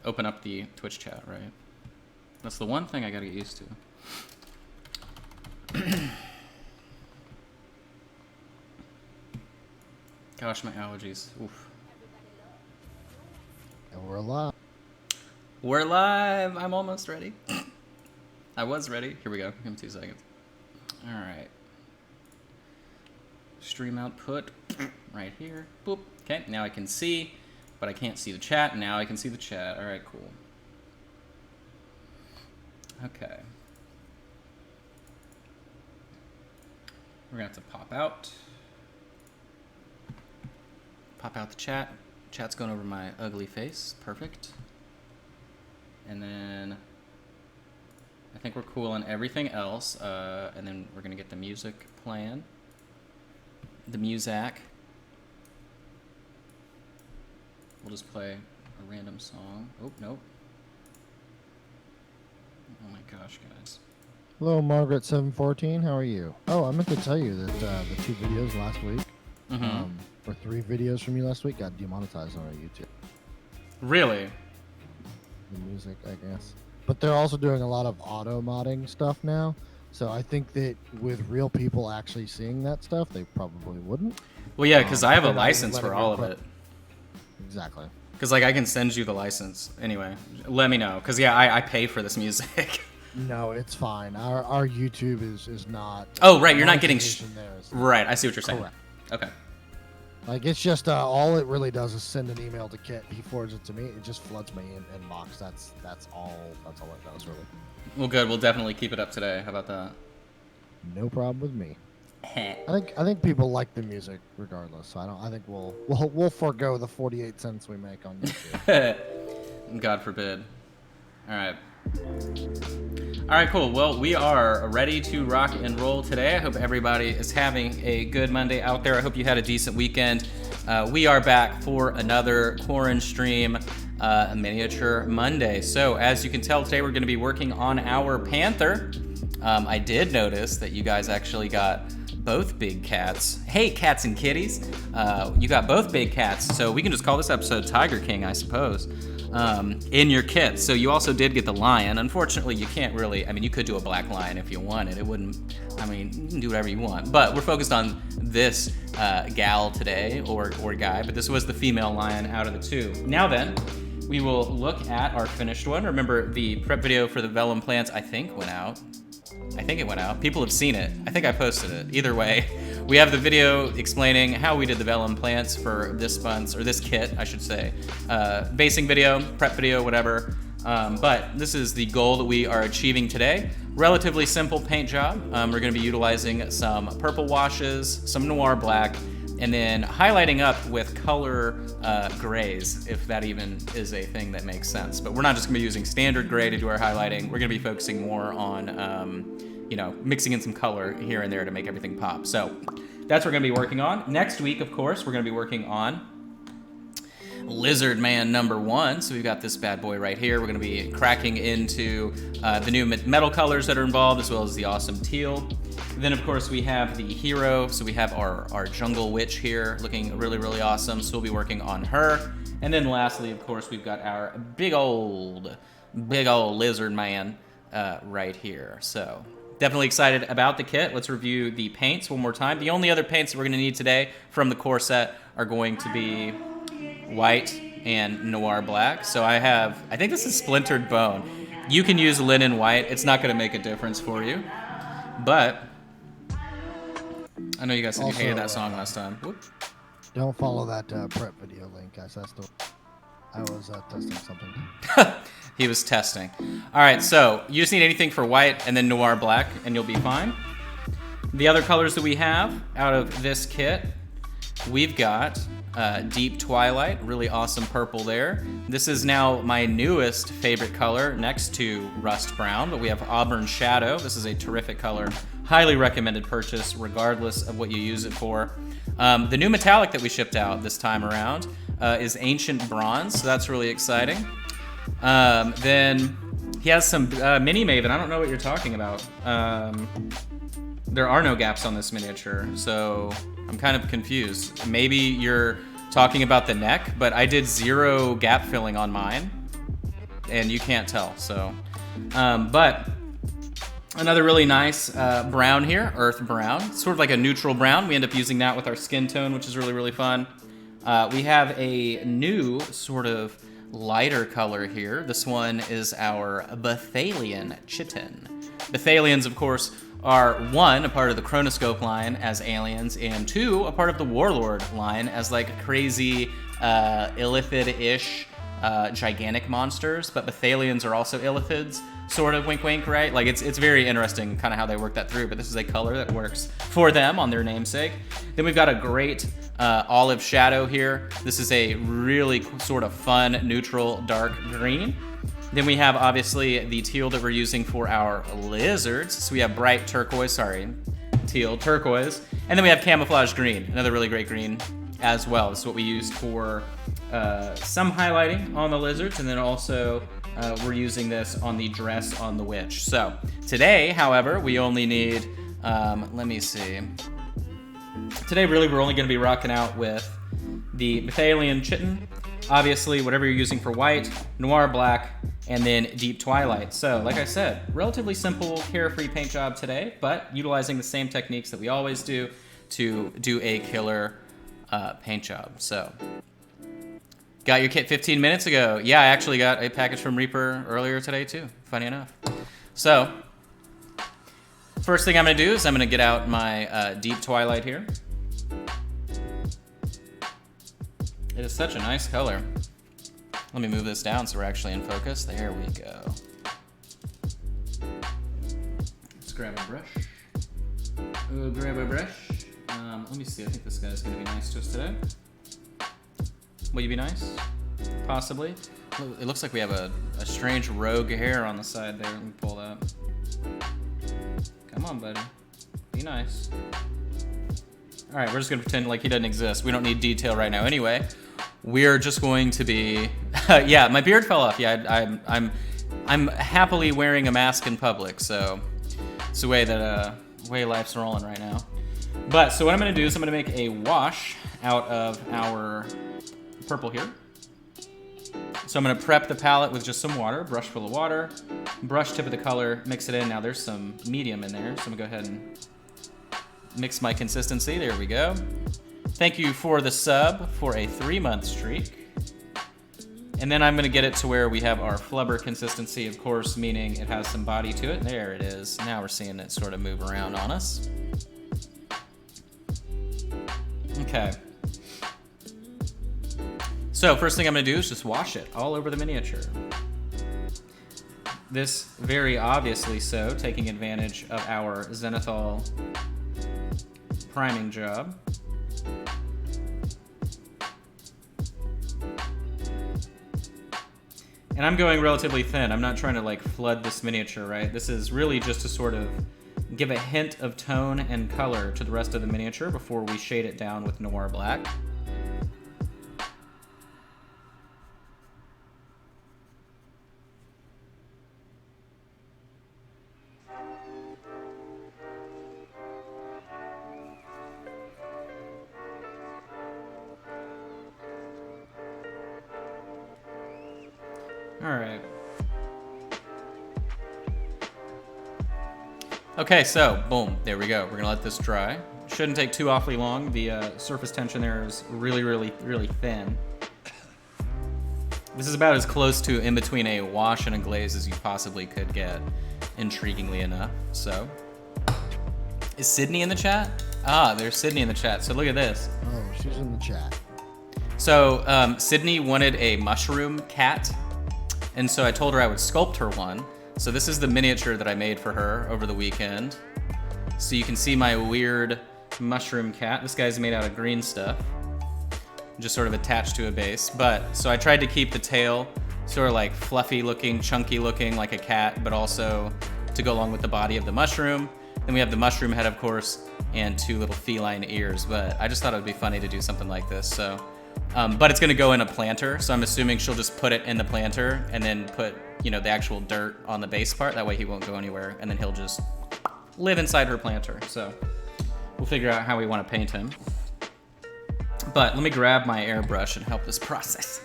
open up the Twitch chat, right? That's the one thing I gotta get used to. Gosh, my allergies. Oof. And we're live. We're live. I'm almost ready. I was ready. Here we go. Give me 2 seconds. All right. Stream output right here. Boop. Okay, now I can see, but I can't see the chat. Now I can see the chat. All right, cool. Okay. We're gonna have to pop out. Pop out the chat. Chat's going over my ugly face. Perfect. And then I think we're cool on everything else. And then we're gonna get the music playing. The Muzak. We'll just play a random song. Oh, nope. Oh my gosh, guys. Hello, Margaret714. How are you? Oh, I meant to tell you that the 2 videos last week, or 3 videos from you last week, got demonetized on our YouTube. Really? The music, I guess. But they're also doing a lot of auto modding stuff now. So I think that with real people actually seeing that stuff, they probably wouldn't. Well, yeah, because I have a license for all of it. Exactly. Because, like, I can send you the license. Anyway, let me know. Because, yeah, I pay for this music. No, it's fine. Our YouTube is not... Oh, right, you're not getting... there is Right, I see what you're saying. Correct. Okay. Like, it's just, all it really does is send an email to Kit. He forwards it to me. It just floods my inbox. That's all it does, really. Well, good. We'll definitely keep it up today. How about that? No problem with me. I think people like the music regardless. So I think we'll forego the 48 cents we make on YouTube. God forbid. All right. All right, cool. Well, we are ready to rock and roll today. I hope everybody is having a good Monday out there. I hope you had a decent weekend. We are back for another Quarren stream, Miniature Monday. So as you can tell, today we're going to be working on our Panther. I did notice that you guys actually got both big cats. Hey, cats and kitties. You got both big cats, so we can just call this episode Tiger King, I suppose, in your kit. So you also did get the lion. Unfortunately, you can't really, I mean, you could do a black lion if you wanted. It wouldn't, I mean, you can do whatever you want. But we're focused on this gal today, or guy, but this was the female lion out of the 2. Now then, we will look at our finished one. Remember, the prep video for the vellum plants, I think, went out. I think it went out. People have seen it. I think I posted it. Either way, we have the video explaining how we did the vellum plants for this sponge, or this kit, I should say. Basing video, prep video, whatever. But this is the goal that we are achieving today. Relatively simple paint job. We're going to be utilizing some purple washes, some noir black, and then highlighting up with color grays, if that even is a thing that makes sense. But we're not just going to be using standard gray to do our highlighting. We're going to be focusing more on, mixing in some color here and there to make everything pop. So that's what we're going to be working on. Next week, of course, we're going to be working on Lizard Man #1. So we've got this bad boy right here. We're going to be cracking into the new metal colors that are involved, as well as the awesome teal. Then, of course, we have the hero. So we have our jungle witch here looking really, really awesome. So we'll be working on her. And then lastly, of course, we've got our big old lizard man right here. So definitely excited about the kit. Let's review the paints one more time. The only other paints that we're going to need today from the core set are going to be white and noir black. So I think this is Splintered Bone. You can use linen white. It's not going to make a difference for you. But I know you guys said you hated that song last time. Whoop. Don't follow that prep video link, guys. I was testing something. He was testing. All right, so you just need anything for white and then noir black, and you'll be fine. The other colors that we have out of this kit, we've got Deep Twilight, really awesome purple there. This is now my newest favorite color next to Rust Brown, but we have Auburn Shadow. This is a terrific color. Highly recommended purchase, regardless of what you use it for. The new metallic that we shipped out this time around is Ancient Bronze, so that's really exciting. Then he has some Mini Maven. I don't know what you're talking about. There are no gaps on this miniature, so I'm kind of confused. Maybe you're talking about the neck, but I did 0 gap filling on mine. and you can't tell. So, but another really nice brown here, earth brown, sort of like a neutral brown. We end up using that with our skin tone, which is really, really fun. We have a new sort of lighter color here. This one is our Bethalian Chitin. Bethalians, of course, are one, a part of the Chronoscope line as aliens, and two, a part of the Warlord line as like crazy illithid-ish gigantic monsters. But Bethalians are also illithids, sort of, wink wink, right? Like it's very interesting kind of how they work that through, but this is a color that works for them on their namesake. Then we've got a great olive shadow here. This is a really sort of fun, neutral, dark green. Then we have obviously the teal that we're using for our lizards. So we have bright turquoise, teal, turquoise. And then we have camouflage green, another really great green as well. This is what we used for some highlighting on the lizards, and then also we're using this on the dress on the witch. So today, however, we only need, let me see. Today, really, we're only going to be rocking out with the Bethalian Chitin, obviously, whatever you're using for white, noir black, and then deep twilight. So, like I said, relatively simple, carefree paint job today, but utilizing the same techniques that we always do to do a killer paint job. So, got your kit 15 minutes ago. Yeah, I actually got a package from Reaper earlier today, too, funny enough. So, first thing I'm going to do is I'm going to get out my deep twilight here. It is such a nice color. Let me move this down so we're actually in focus. There we go. Let's grab a brush. Let me see. I think this guy's going to be nice to us today. Will you be nice? Possibly. It looks like we have a strange rogue hair on the side there. Let me pull that. Come on, buddy. Be nice. All right, we're just gonna pretend like he doesn't exist. We don't need detail right now. Anyway, we're just going to be. Yeah, my beard fell off. Yeah, I'm happily wearing a mask in public, so it's the way that way life's rolling right now. But so what I'm gonna do is I'm gonna make a wash out of our purple here. So I'm gonna prep the palette with just some water, brush full of water, brush tip of the color, mix it in. Now there's some medium in there, so I'm gonna go ahead and mix my consistency. There we go. Thank you for the sub for a 3-month streak. And then I'm gonna get it to where we have our flubber consistency, of course, meaning it has some body to it. There it is. Now we're seeing it sort of move around on us. Okay. So first thing I'm gonna do is just wash it all over the miniature. This very obviously so, taking advantage of our zenithal priming job. And I'm going relatively thin. I'm not trying to like flood this miniature, right? This is really just to sort of give a hint of tone and color to the rest of the miniature before we shade it down with noir black. All right. Okay, so boom, there we go. We're gonna let this dry. Shouldn't take too awfully long. The surface tension there is really, really, really thin. This is about as close to in between a wash and a glaze as you possibly could get, intriguingly enough. So, is Sydney in the chat? Ah, there's Sydney in the chat. So look at this. Oh, she's in the chat. So Sydney wanted a mushroom cat, and so I told her I would sculpt her one. So this is the miniature that I made for her over the weekend. So you can see my weird mushroom cat. This guy's made out of green stuff, just sort of attached to a base. But so I tried to keep the tail sort of like fluffy looking, chunky looking like a cat, but also to go along with the body of the mushroom. Then we have the mushroom head, of course, and 2 little feline ears. But I just thought it would be funny to do something like this. So, but it's gonna go in a planter. So I'm assuming she'll just put it in the planter and then put, you know, the actual dirt on the base part. That way he won't go anywhere, and then he'll just live inside her planter. So we'll figure out how we want to paint him. But let me grab my airbrush and help this process.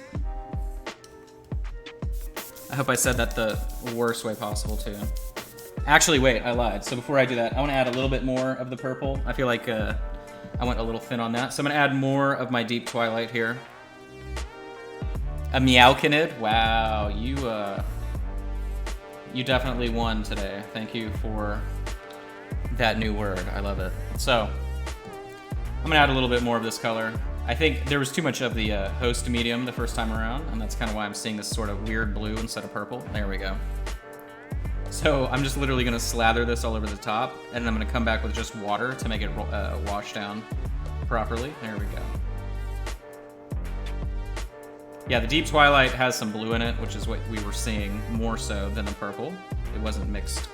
I hope I said that the worst way possible, too. Actually, wait, I lied. So before I do that, I want to add a little bit more of the purple. I feel like I went a little thin on that. So I'm going to add more of my deep twilight here. A Meowkinid? Wow, you definitely won today. Thank you for that new word. I love it. So I'm going to add a little bit more of this color. I think there was too much of the host medium the first time around, and that's kind of why I'm seeing this sort of weird blue instead of purple. There we go. So I'm just literally going to slather this all over the top, and I'm going to come back with just water to make it wash down properly. There we go. Yeah, the deep twilight has some blue in it, which is what we were seeing more so than the purple. It wasn't mixed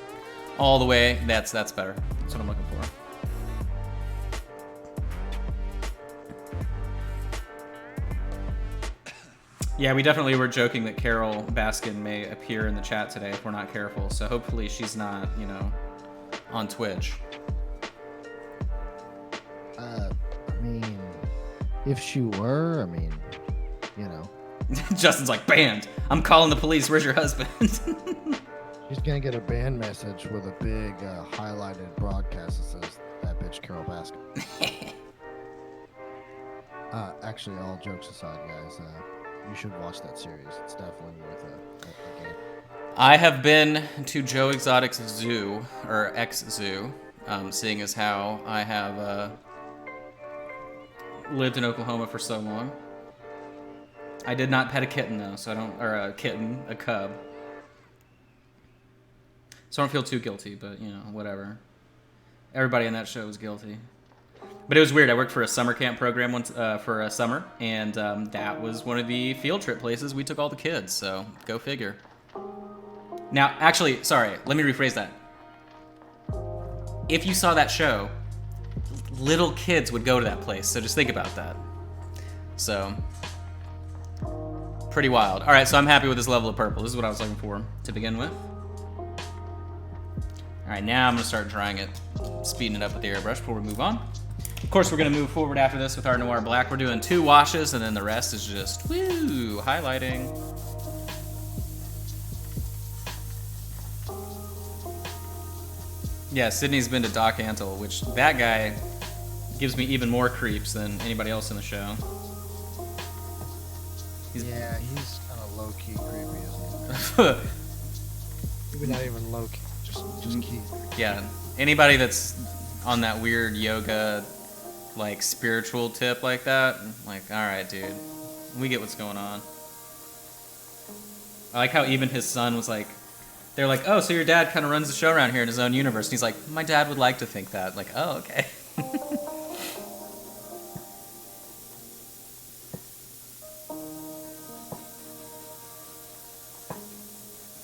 all the way. That's better. That's what I'm looking for. Yeah, we definitely were joking that Carol Baskin may appear in the chat today if we're not careful. So hopefully she's not, you know, on Twitch. I mean, if she were, I mean, you know. Justin's like, banned. I'm calling the police. Where's your husband? She's gonna get a ban message with a big highlighted broadcast that says, "That bitch Carol Baskin." Actually, all jokes aside, guys, you should watch that series. It's definitely worth a game. I have been to Joe Exotic's zoo, or ex-zoo, seeing as how I have lived in Oklahoma for so long. I did not pet a kitten though, so I don't, or a kitten, a cub. So I don't feel too guilty, but you know, whatever. Everybody in that show was guilty. But it was weird. I worked for a summer camp program once for a summer, and that was one of the field trip places we took all the kids. So go figure. Now, actually, sorry, let me rephrase that. If you saw that show, little kids would go to that place. So just think about that. So pretty wild. All right, so I'm happy with this level of purple. This is what I was looking for to begin with. All right, now I'm gonna start drying it, speeding it up with the airbrush before we move on. Of course, we're gonna move forward after this with our Noir Black. We're doing 2 washes, and then the rest is just, woo, highlighting. Yeah, Sydney's been to Doc Antle, which that guy gives me even more creeps than anybody else in the show. Yeah, he's kind of low-key creepy, isn't he? Maybe not even low-key, just key. Yeah, anybody that's on that weird yoga, like, spiritual tip like that, like, alright, dude, we get what's going on. I like how even his son was like, they're like, oh, so your dad kind of runs the show around here in his own universe. And he's like, my dad would like to think that. Like, oh, okay.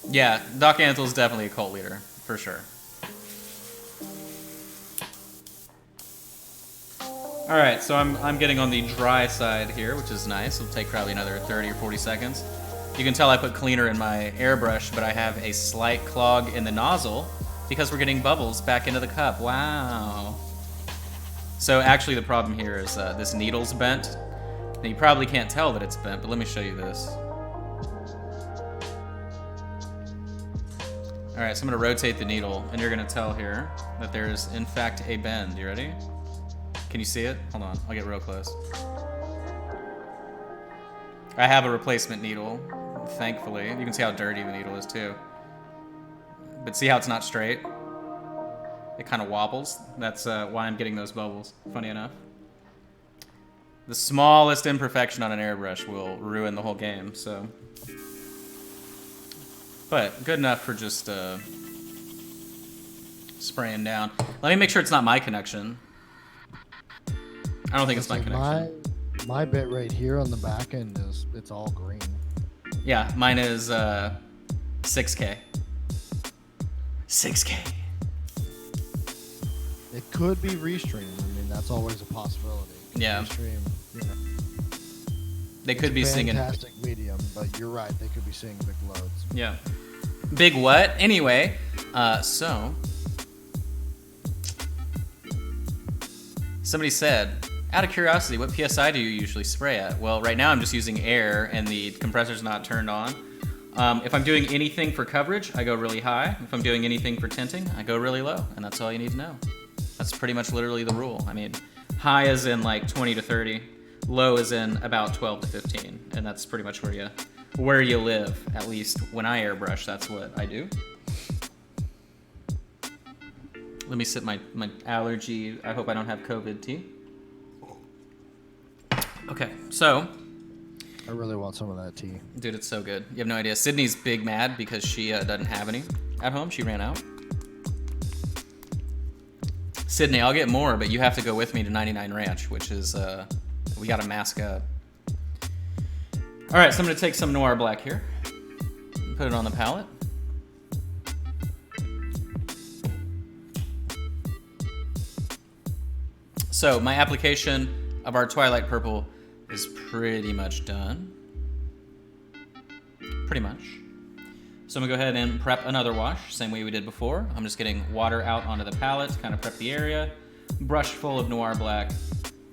Yeah, Doc Antle's definitely a cult leader, for sure. All right, so I'm getting on the dry side here, which is nice. It'll take probably another 30 or 40 seconds. You can tell I put cleaner in my airbrush, but I have a slight clog in the nozzle because we're getting bubbles back into the cup. Wow. So actually the problem here is this needle's bent. Now you probably can't tell that it's bent, but let me show you this. All right, so I'm gonna rotate the needle, and you're gonna tell here that there's in fact a bend. You ready? Can you see it? Hold on, I'll get real close. I have a replacement needle, thankfully. You can see how dirty the needle is too. But see how it's not straight? It kind of wobbles. That's why I'm getting those bubbles, funny enough. The smallest imperfection on an airbrush will ruin the whole game, so. But good enough for just spraying down. Let me make sure it's not my connection. I don't think it's my connection. My bit right here on the back end it's all green. Yeah, mine is 6K. 6K. It could be restream. I mean, that's always a possibility. Yeah. Restream, you know. They could be singing. Fantastic medium, but you're right. They could be seeing big loads. Yeah. Big what? Anyway, so somebody said, out of curiosity, what PSI do you usually spray at? Well, right now I'm just using air and the compressor's not turned on. If I'm doing anything for coverage, I go really high. If I'm doing anything for tinting, I go really low, and that's all you need to know. That's pretty much literally the rule. I mean, high is in like 20 to 30, low is in about 12 to 15, and that's pretty much where you live. At least when I airbrush, that's what I do. Let me sip my allergy. I hope I don't have COVID tea. Okay, so. I really want some of that tea. Dude, it's so good. You have no idea. Sydney's big mad because she doesn't have any at home. She ran out. Sydney, I'll get more, but you have to go with me to 99 Ranch, which is, we gotta mask up. All right, so I'm gonna take some Noir Black here. Put it on the palette. So my application of our Twilight Purple is pretty much done. Pretty much. So I'm gonna go ahead and prep another wash, same way we did before. I'm just getting water out onto the palette to kind of prep the area. Brush full of Noir Black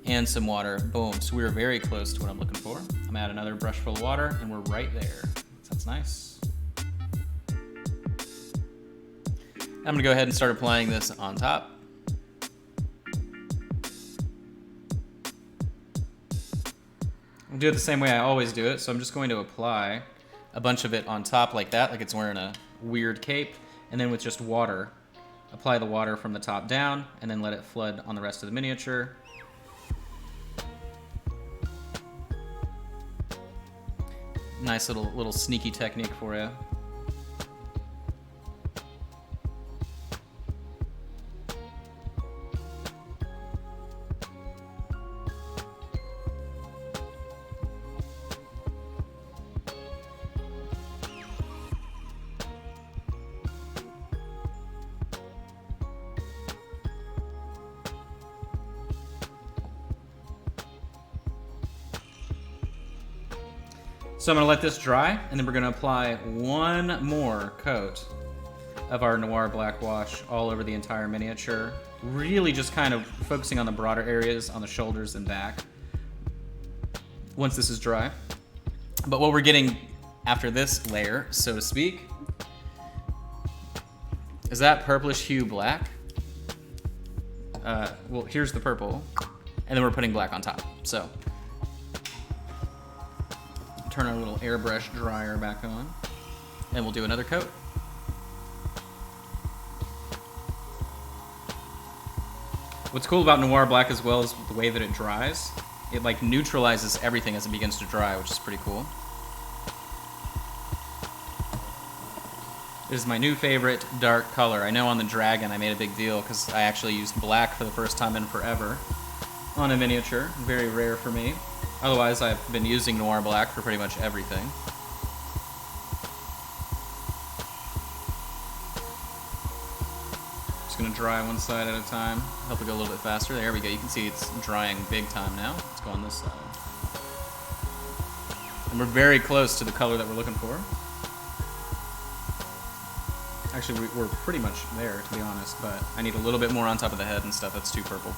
and some water. Boom. So we were very close to what I'm looking for. I'm gonna add another brush full of water and we're right there. That's nice. I'm gonna go ahead and start applying this on top. I'll do it the same way I always do it, so I'm just going to apply a bunch of it on top like that, like it's wearing a weird cape, and then with just water, apply the water from the top down, and then let it flood on the rest of the miniature. Nice little sneaky technique for you. So I'm gonna let this dry, and then we're gonna apply one more coat of our Noir Black wash all over the entire miniature. Really just kind of focusing on the broader areas, on the shoulders and back, once this is dry. But what we're getting after this layer, so to speak, is that purplish hue black. Well, here's the purple, and then we're putting black on top, so. Turn our little airbrush dryer back on, and we'll do another coat. What's cool about Noir Black as well is the way that it dries. It like neutralizes everything as it begins to dry, which is pretty cool. This is my new favorite dark color. I know on the Dragon I made a big deal because I actually used black for the first time in forever on a miniature. Very rare for me. Otherwise, I've been using Noir Black for pretty much everything. Just gonna dry one side at a time. Help it go a little bit faster. There we go. You can see it's drying big time now. Let's go on this side. And we're very close to the color that we're looking for. Actually, we're pretty much there, to be honest, but I need a little bit more on top of the head and stuff. That's too purple.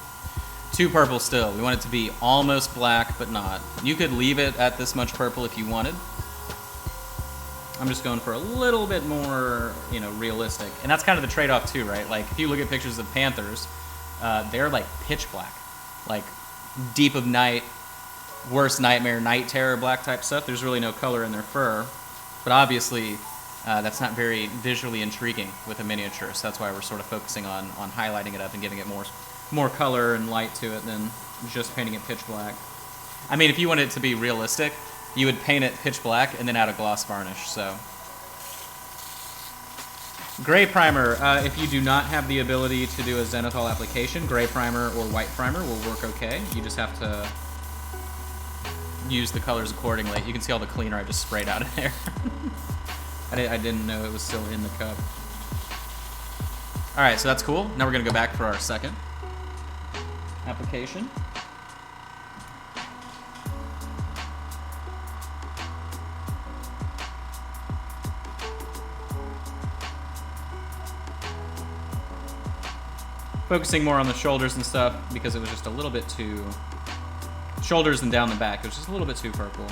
Too purple still. We want it to be almost black, but not. You could leave it at this much purple if you wanted. I'm just going for a little bit more, you know, realistic. And that's kind of the trade-off too, right? Like, if you look at pictures of panthers, they're like pitch black. Like, deep of night, worst nightmare, night terror, black type stuff. There's really no color in their fur. But obviously, that's not very visually intriguing with a miniature. So that's why we're sort of focusing on highlighting it up and giving it more color and light to it than just painting it pitch black. I mean, if you wanted it to be realistic, you would paint it pitch black and then add a gloss varnish, so. Gray primer, if you do not have the ability to do a zenithal application, gray primer or white primer will work okay. You just have to use the colors accordingly. You can see all the cleaner I just sprayed out of there. I didn't know it was still in the cup. All right, so that's cool. Now we're gonna go back for our second application. Focusing more on the shoulders and stuff because it was just a little bit too, shoulders and down the back, it was just a little bit too purple.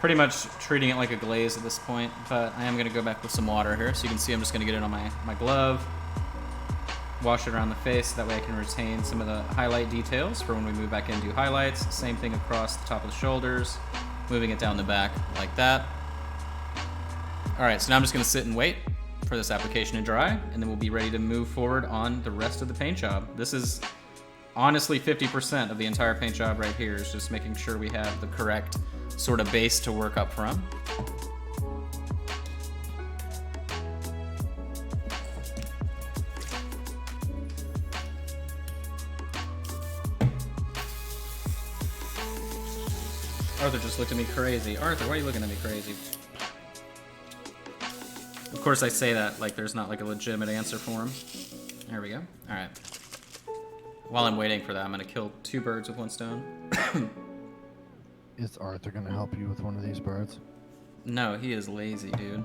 Pretty much treating it like a glaze at this point, but I am going to go back with some water here. So you can see I'm just going to get it on my glove, wash it around the face, that way I can retain some of the highlight details for when we move back in and do highlights. Same thing across the top of the shoulders, moving it down the back like that. All right, so now I'm just going to sit and wait for this application to dry, and then we'll be ready to move forward on the rest of the paint job. This is honestly 50% of the entire paint job right here, is just making sure we have the correct sort of base to work up from. Arthur just looked at me crazy. Arthur, why are you looking at me crazy? Of course I say that like there's not like a legitimate answer for him. There we go. All right. While I'm waiting for that, I'm gonna kill 2 birds with 1 stone. Is Arthur gonna help you with one of these birds? No, he is lazy, dude.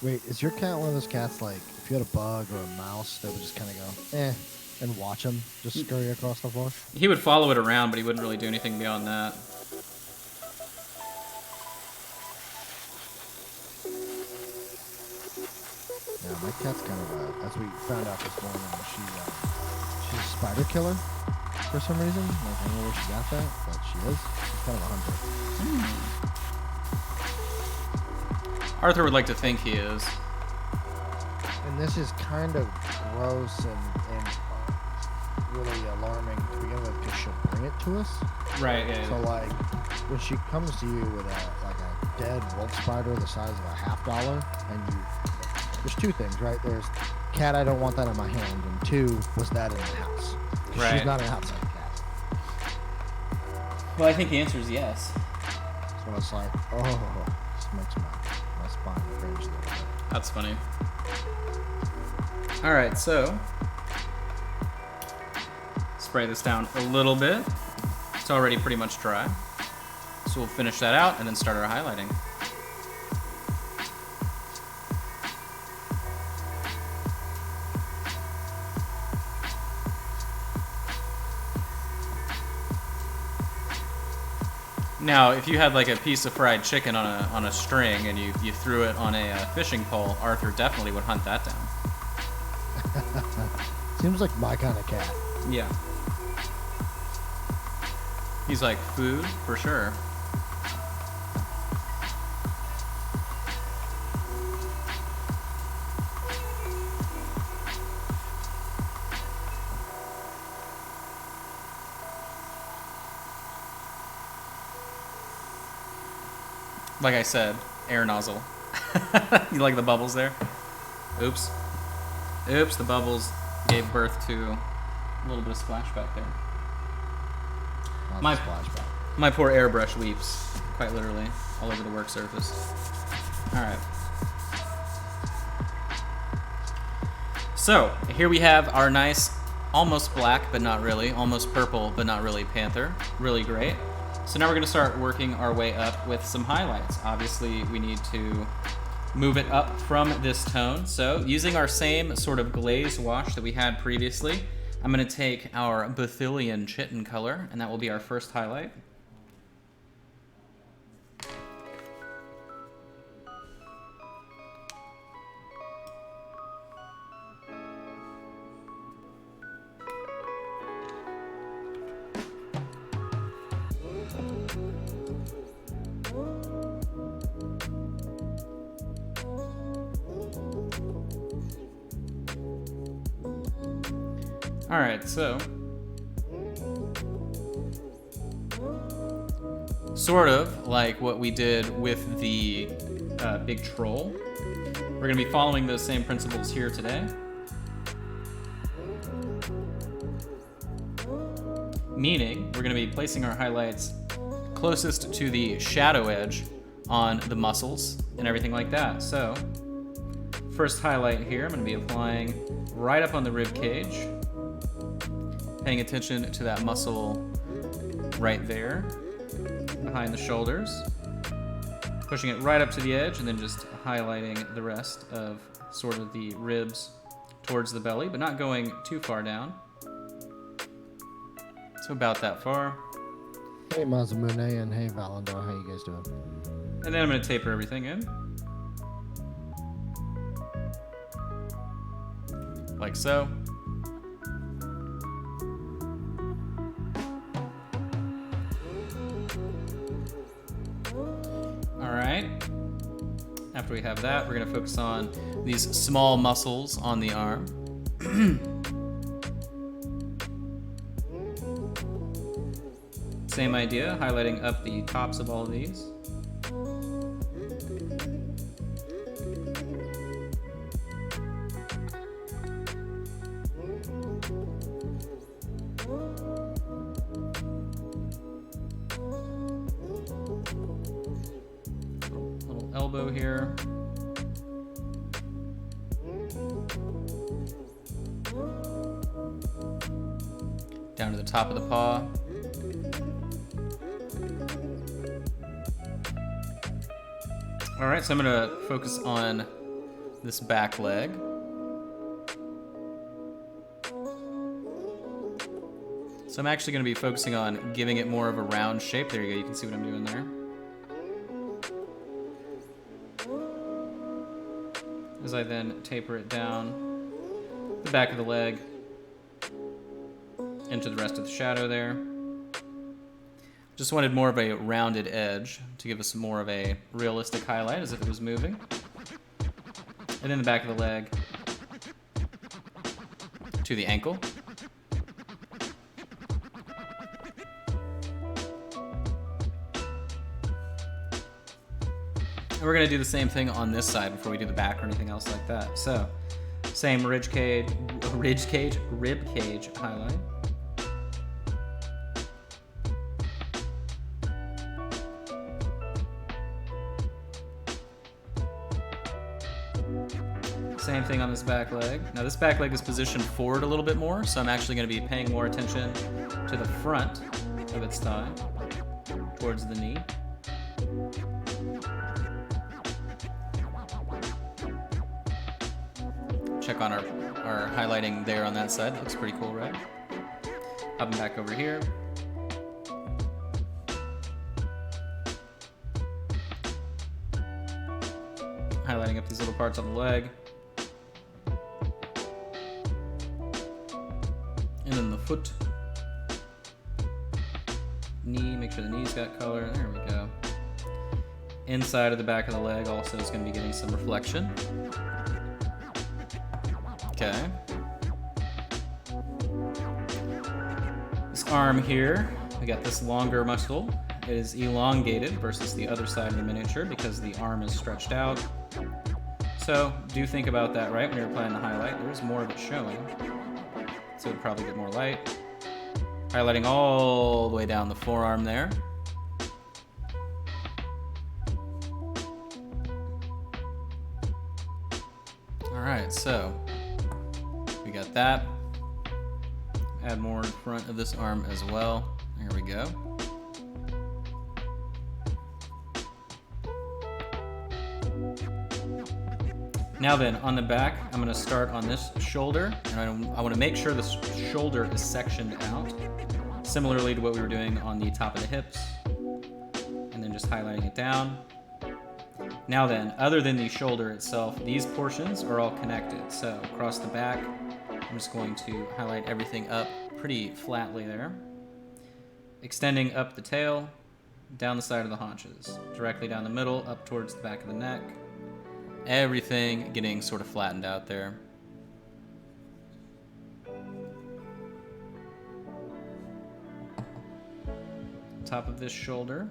Wait, is your cat one of those cats like if you had a bug or a mouse that would just kind of go, and watch him just scurry across the floor? He would follow it around, but he wouldn't really do anything beyond that. Yeah, my cat's kind of as we found out this morning, she's a spider killer for some reason. Like, I don't know where she got that, but she is. She's kind of a hunter. Arthur would like to think he is. And this is kind of gross and really alarming to begin with because she'll bring it to us. Right, yeah. So, like, when she comes to you with a dead wolf spider the size of a $50, and there's 2 things, right? There's, cat, I don't want that in my hand, and 2, was that in the house? Right. She's not an outside cat. Well, I think the answer is yes. So it's like, oh, this makes my spine cringe a little bit. That's funny. All right, so spray this down a little bit. It's already pretty much dry. So we'll finish that out and then start our highlighting. Now, if you had like a piece of fried chicken on a string and you threw it on a fishing pole, Arthur definitely would hunt that down. Seems like my kind of cat. Yeah. He's like, food? For sure. Like I said, air nozzle. You like the bubbles there? Oops. Oops, the bubbles gave birth to a little bit of splashback there. Splashback. My poor airbrush weeps, quite literally, all over the work surface. Alright. So, here we have our nice, almost black, but not really, almost purple, but not really panther. Really great. So now we're going to start working our way up with some highlights. Obviously, we need to move it up from this tone. So using our same sort of glaze wash that we had previously, I'm going to take our Bethilian chitin color, and that will be our first highlight. All right, so sort of like what we did with the big troll, we're gonna be following those same principles here today. Meaning, we're gonna be placing our highlights closest to the shadow edge on the muscles and everything like that. So, first highlight here, I'm gonna be applying right up on the rib cage. Paying attention to that muscle right there, behind the shoulders. Pushing it right up to the edge and then just highlighting the rest of sort of the ribs towards the belly, but not going too far down. So about that far. Hey Mazamune and hey Valendar, how you guys doing? And then I'm going to taper everything in. Like so. All right. After we have that, we're going to focus on these small muscles on the arm. Same idea, highlighting up the tops of all of these. Little elbow here. Down to the top of the paw. All right, so I'm gonna focus on this back leg. So I'm actually gonna be focusing on giving it more of a round shape. There you go, you can see what I'm doing there. As I then taper it down the back of the leg into the rest of the shadow there. Just wanted more of a rounded edge to give us more of a realistic highlight as if it was moving. And then the back of the leg to the ankle. And we're gonna do the same thing on this side before we do the back or anything else like that. So, same rib cage highlight. Same thing on this back leg. Now this back leg is positioned forward a little bit more, so I'm actually going to be paying more attention to the front of its thigh, towards the knee. Check on our highlighting there on that side. That looks pretty cool, right? Hopping back over here. Highlighting up these little parts on the leg. And then the foot. Knee, make sure the knee's got color. There we go. Inside of the back of the leg also is going to be getting some reflection. Okay. This arm here, we got this longer muscle. It is elongated versus the other side of the miniature because the arm is stretched out. So do think about that, right? When you're applying the highlight, there's more of it showing. So it'd probably get more light. Highlighting all the way down the forearm there. All right, so we got that. Add more in front of this arm as well. There we go. Now then, on the back, I'm gonna start on this shoulder, and I wanna make sure this shoulder is sectioned out, similarly to what we were doing on the top of the hips, and then just highlighting it down. Now then, other than the shoulder itself, these portions are all connected. So across the back, I'm just going to highlight everything up pretty flatly there. Extending up the tail, down the side of the haunches, directly down the middle, up towards the back of the neck. Everything getting sort of flattened out there. Top of this shoulder.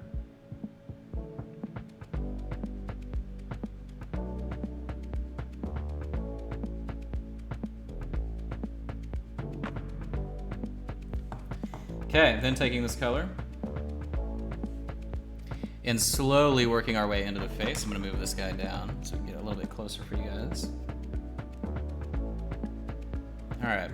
Okay, then taking this color and slowly working our way into the face. I'm gonna move this guy down so we can get a little bit closer for you guys. All right.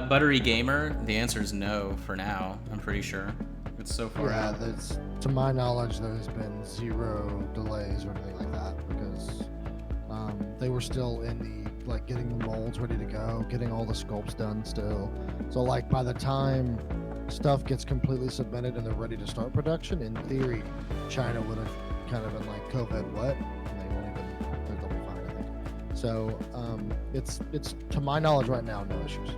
Buttery Gamer, the answer is no for now, I'm pretty sure. It's so far Yeah, out. there's, to my knowledge, there's been 0 delays or anything like that because they were still in the like getting the molds ready to go, getting all the sculpts done still. So like by the time stuff gets completely submitted and they're ready to start production, in theory, China would have kind of been like COVID what? And they won't even, they'll be fine, I think. So it's to my knowledge right now, no issues.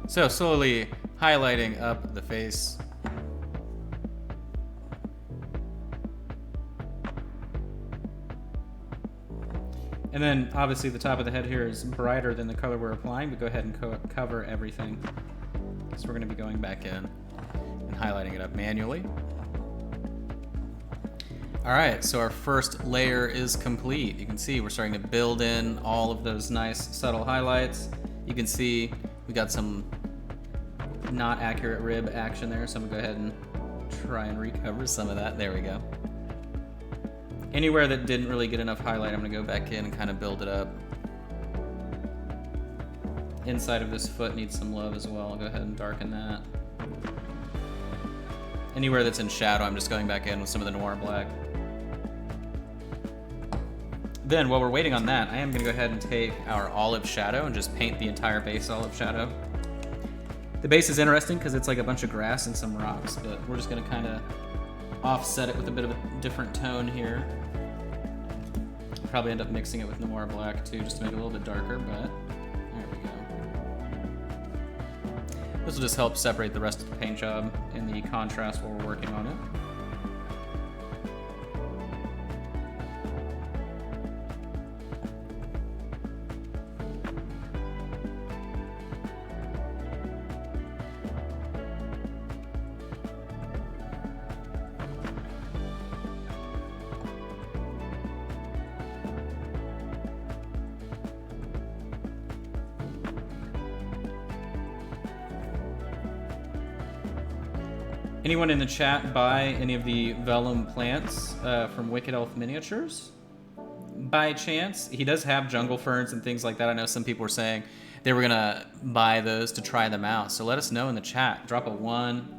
So slowly highlighting up the face. And then obviously the top of the head here is brighter than the color we're applying, but go ahead and cover everything. So we're going to be going back in and highlighting it up manually. All right, so our first layer is complete. You can see we're starting to build in all of those nice subtle highlights. You can see we got some not accurate rib action there, so I'm gonna go ahead and try and recover some of that. There we go. Anywhere that didn't really get enough highlight, I'm gonna go back in and kind of build it up. Inside of this foot needs some love as well. I'll go ahead and darken that. Anywhere that's in shadow, I'm just going back in with some of the noir black. Then while we're waiting on that, I am gonna go ahead and take our olive shadow and just paint the entire base olive shadow. The base is interesting because it's like a bunch of grass and some rocks, but we're just gonna kind of offset it with a bit of a different tone here. Probably end up mixing it with noir black too, just to make it a little bit darker, but there we go. This will just help separate the rest of the paint job and the contrast while we're working on it. Anyone in the chat buy any of the vellum plants from Wicked Elf Miniatures? By chance? He does have jungle ferns and things like that. I know some people were saying they were gonna buy those to try them out. So let us know in the chat. Drop a 1,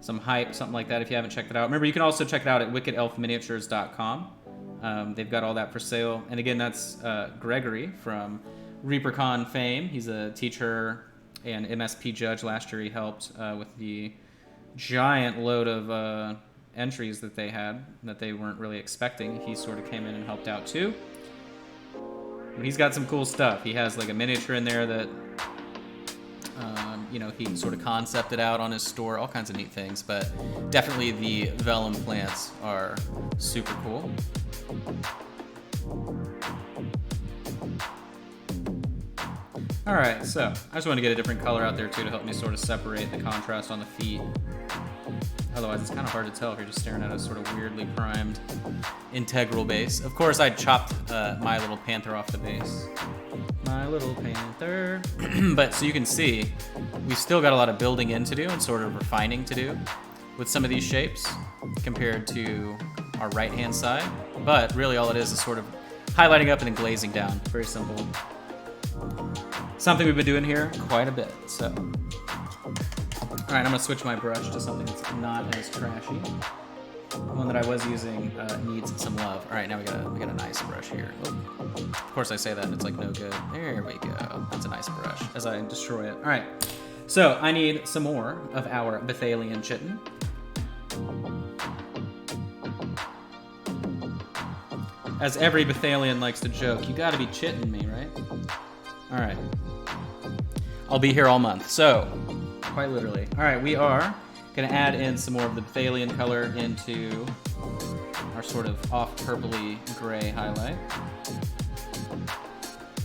some hype, something like that if you haven't checked it out. Remember, you can also check it out at wickedelfminiatures.com. They've got all that for sale. And again, that's Gregory from ReaperCon fame. He's a teacher and MSP judge. Last year he helped with the giant load of entries that they had that they weren't really expecting. He sort of came in and helped out too. But he's got some cool stuff. He has like a miniature in there that you know, he sort of concepted out on his store, all kinds of neat things, but definitely the vellum plants are super cool. All right, so I just want to get a different color out there too to help me sort of separate the contrast on the feet. Otherwise, it's kind of hard to tell if you're just staring at a sort of weirdly primed integral base. Of course, I chopped My Little Panther off the base. My Little Panther. But so you can see, we've still got a lot of building in to do and sort of refining to do with some of these shapes compared to our right-hand side. But really all it is sort of highlighting up and then glazing down. Very simple. Something we've been doing here quite a bit, so. All right, I'm gonna switch my brush to something that's not as trashy. The one that I was using needs some love. All right, now we got a nice brush here. Oh. Of course I say that and it's like no good. There we go, that's a nice brush as I destroy it. All right, so I need some more of our Bethalian chitin. As every Bethalian likes to joke, you gotta be chitting me, right? All right. I'll be here all month, so quite literally. All right, we are gonna add in some more of the Bethalian color into our sort of off purpley gray highlight.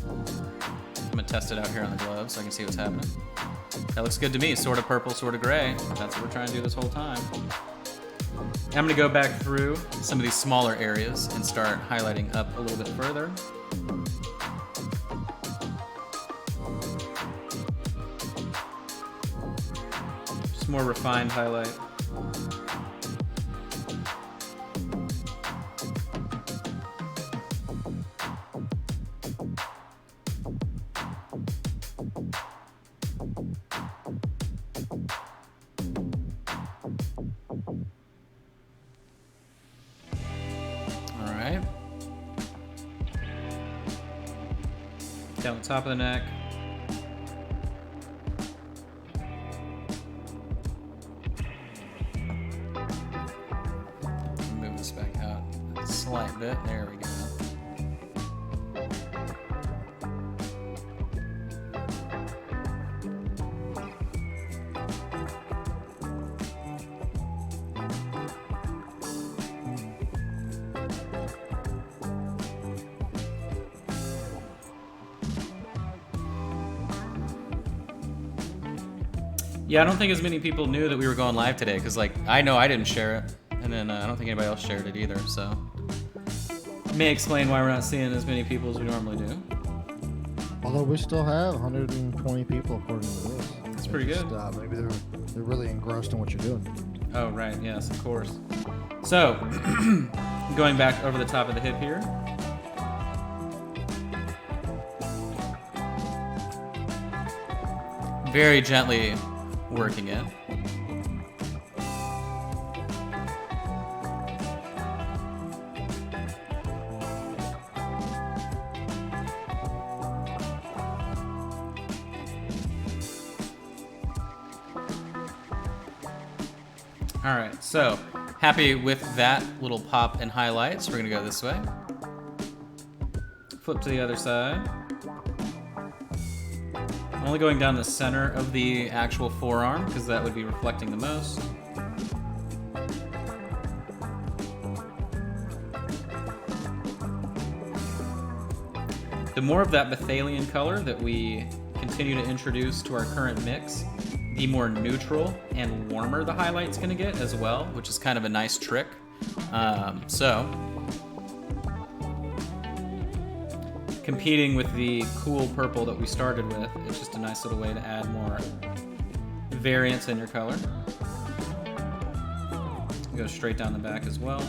I'm gonna test it out here on the glove so I can see what's happening. That looks good to me, sort of purple, sort of gray. That's what we're trying to do this whole time. And I'm gonna go back through some of these smaller areas and start highlighting up a little bit further. Just more refined highlight. Down the top of the neck. Move this back out a slight bit. There we go. Yeah, I don't think as many people knew that we were going live today, because, like, I know I didn't share it, and then I don't think anybody else shared it either, so. May explain why we're not seeing as many people as we normally do. Although we still have 120 people according to this. That's pretty good. Maybe they're really engrossed in what you're doing. Oh, right, yes, of course. So, going back over the top of the hip here. Very gently working it. All right, so happy with that little pop and highlights. We're gonna go this way. Flip to the other side. I'm only going down the center of the actual forearm because that would be reflecting the most. The more of that Bethalian color that we continue to introduce to our current mix, the more neutral and warmer the highlight's gonna get as well, which is kind of a nice trick. Competing with the cool purple that we started with, it's just a nice little way to add more variance in your color. Go straight down the back as well.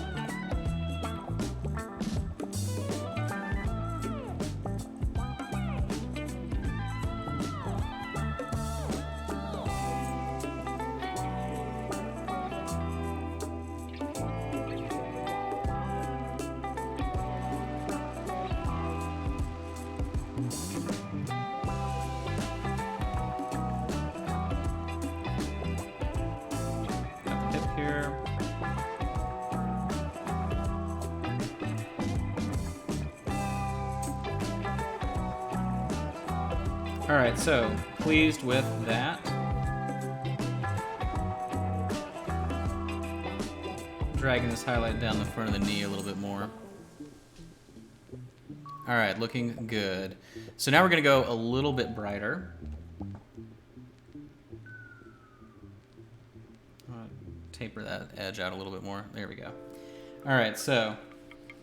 All right, so pleased with that. Dragging this highlight down the front of the knee a little bit more. All right, looking good. So now we're gonna go a little bit brighter. Taper that edge out a little bit more. There we go. All right, so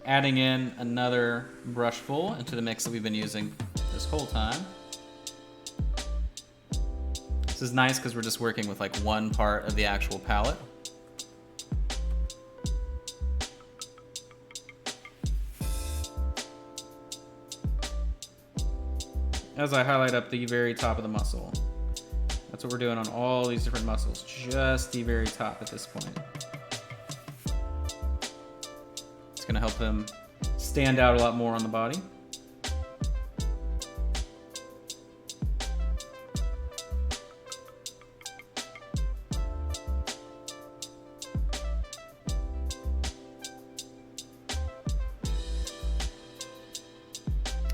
adding in another brush full into the mix that we've been using this whole time. This is nice because we're just working with like one part of the actual palette. As I highlight up the very top of the muscle. That's what we're doing on all these different muscles, just the very top at this point. It's gonna help them stand out a lot more on the body.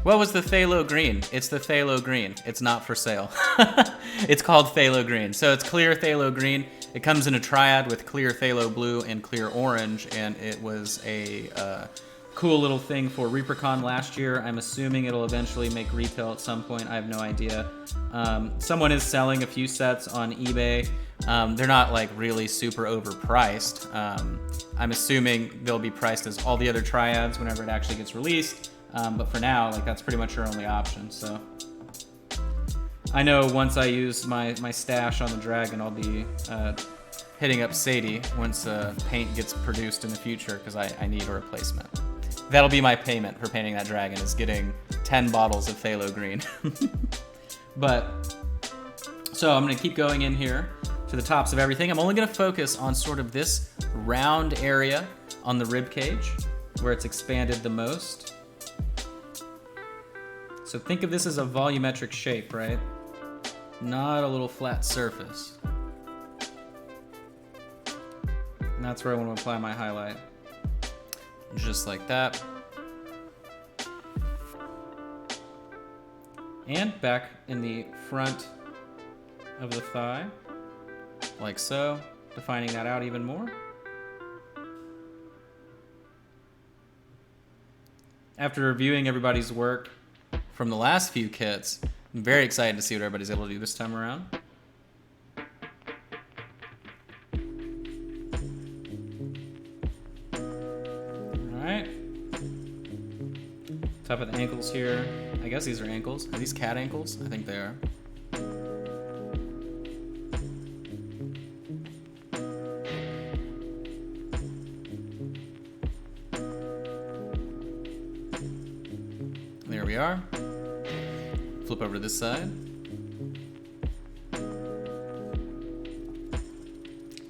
What was the phthalo green? It's the phthalo green. It's not for sale. It's called phthalo green. So it's clear phthalo green. It comes in a triad with clear phthalo blue and clear orange, and it was a cool little thing for ReaperCon last year. I'm assuming it'll eventually make retail at some point. I have no idea. Someone is selling a few sets on eBay. They're not like really super overpriced. I'm assuming they'll be priced as all the other triads whenever it actually gets released. But for now, like that's pretty much your only option. So I know once I use my stash on the dragon, I'll be hitting up Sadie once paint gets produced in the future because I need a replacement. That'll be my payment for painting that dragon, is getting 10 bottles of phthalo green. But so I'm gonna keep going in here to the tops of everything. I'm only gonna focus on sort of this round area on the rib cage where it's expanded the most. So think of this as a volumetric shape, right? Not a little flat surface. And that's where I want to apply my highlight. Just like that. And back in the front of the thigh, like so, defining that out even more. After reviewing everybody's work from the last few kits, I'm very excited to see what everybody's able to do this time around. Alright. Top of the ankles here. I guess these are ankles. Are these cat ankles? I think they are. There we are. Flip over to this side.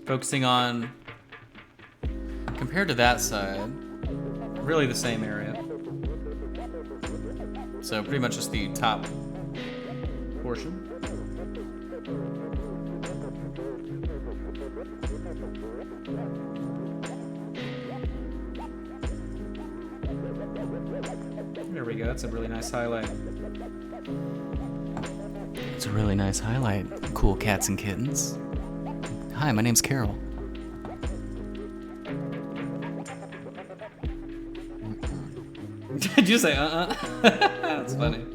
Focusing on, compared to that side, really the same area. So pretty much just the top portion. There we go, that's a really nice highlight. It's a really nice highlight, cool cats and kittens. Hi, my name's Carol. Did you say That's funny.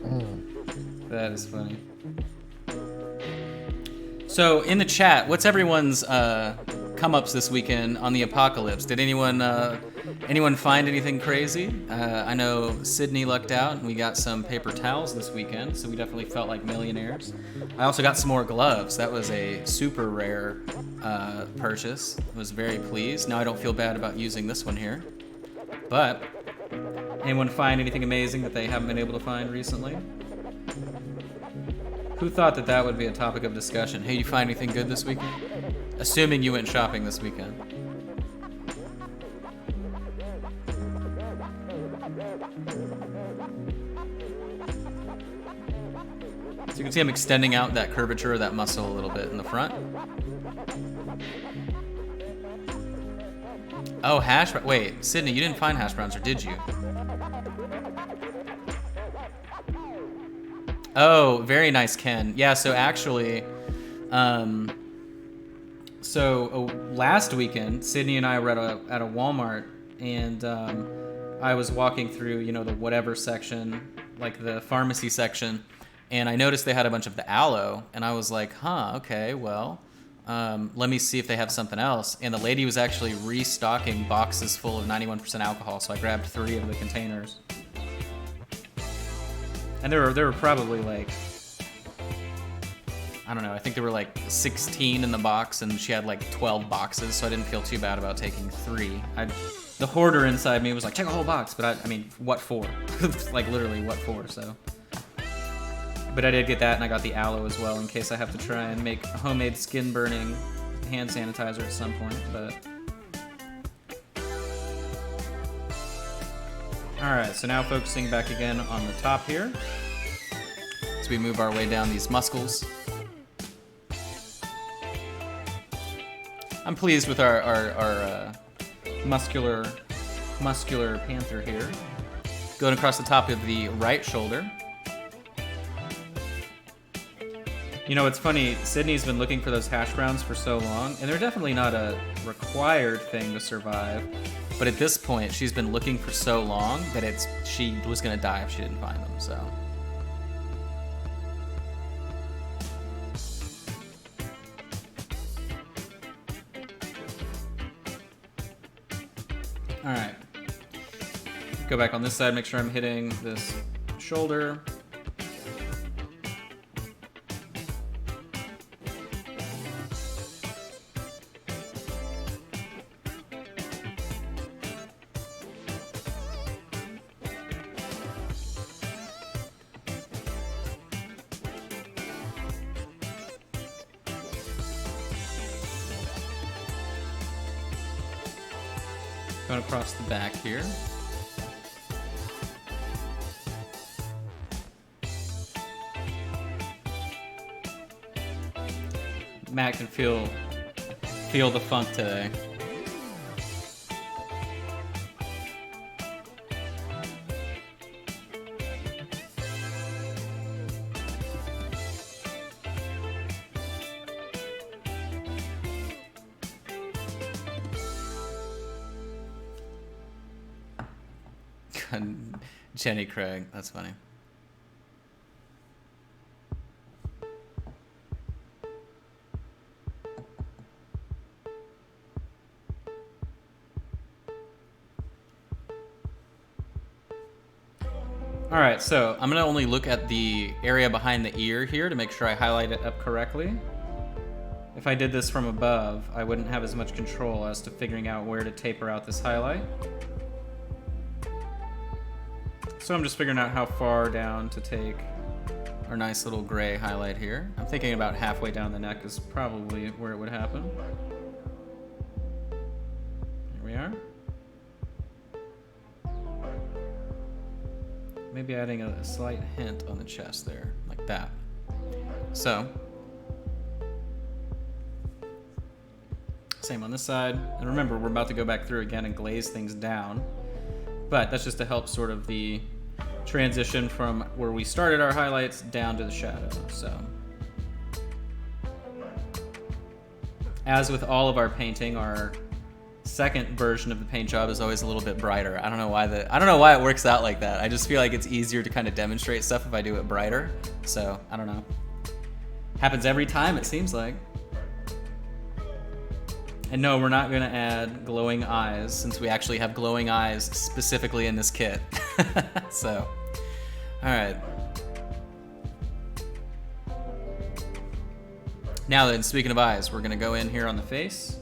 That is funny. So in the chat, what's everyone's come-ups this weekend on the apocalypse? Did anyone find anything crazy? I know Sydney lucked out and we got some paper towels this weekend, so we definitely felt like millionaires. I also got some more gloves. That was a super rare purchase. I was very pleased. Now I don't feel bad about using this one here. But anyone find anything amazing that they haven't been able to find recently? Who thought that that would be a topic of discussion? Hey, you find anything good this weekend? Assuming you went shopping this weekend. So you can see I'm extending out that curvature of that muscle a little bit in the front. Oh, hash brown. Wait, Sydney, you didn't find hash browns, or did you? Oh, very nice, Ken. Yeah, so actually, last weekend, Sydney and I were at a Walmart, and I was walking through, you know, the whatever section, like the pharmacy section, and I noticed they had a bunch of the aloe, and I was like, huh, okay, well, let me see if they have something else. And the lady was actually restocking boxes full of 91% alcohol, so I grabbed 3 of the containers. And there were probably like, I don't know, I think there were like 16 in the box, and she had like 12 boxes, so I didn't feel too bad about taking 3. The hoarder inside me was like, take a whole box, but I mean, what for? Like literally, what for, so. But I did get that, and I got the aloe as well in case I have to try and make a homemade skin burning hand sanitizer at some point, but. Alright, so now focusing back again on the top here. As we move our way down these muscles. I'm pleased with our muscular panther here. Going across the top of the right shoulder. You know, it's funny, Sydney's been looking for those hash browns for so long, and they're definitely not a required thing to survive. But at this point, she's been looking for so long that she was gonna die if she didn't find them, so. All right. Go back on this side, make sure I'm hitting this shoulder. Going across the back here. Matt can feel the funk today. Jenny Craig, that's funny. All right, so I'm gonna only look at the area behind the ear here to make sure I highlight it up correctly. If I did this from above, I wouldn't have as much control as to figuring out where to taper out this highlight. So I'm just figuring out how far down to take our nice little gray highlight here. I'm thinking about halfway down the neck is probably where it would happen. Here we are. Maybe adding a slight hint on the chest there, like that. So, same on this side. And remember, we're about to go back through again and glaze things down. But that's just to help sort of the transition from where we started our highlights down to the shadow. So, as with all of our painting, our second version of the paint job is always a little bit brighter. I don't know why it works out like that. I just feel like it's easier to kind of demonstrate stuff if I do it brighter. So, I don't know. Happens every time, it seems like. And no, we're not gonna add glowing eyes since we actually have glowing eyes specifically in this kit. So, all right. Now then, speaking of eyes, we're gonna go in here on the face,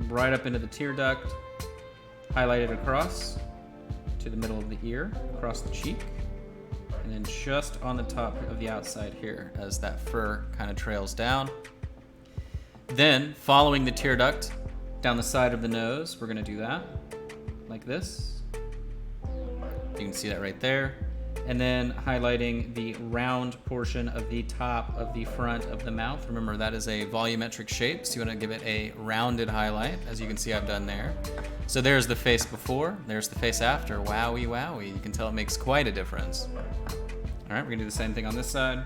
right up into the tear duct, highlight it across to the middle of the ear, across the cheek, and then just on the top of the outside here as that fur kind of trails down. Then, following the tear duct down the side of the nose, we're gonna do that, like this. You can see that right there. And then highlighting the round portion of the top of the front of the mouth. Remember, that is a volumetric shape, so you wanna give it a rounded highlight, as you can see I've done there. So there's the face before, there's the face after. Wowie, wowie. You can tell it makes quite a difference. All right, we're gonna do the same thing on this side.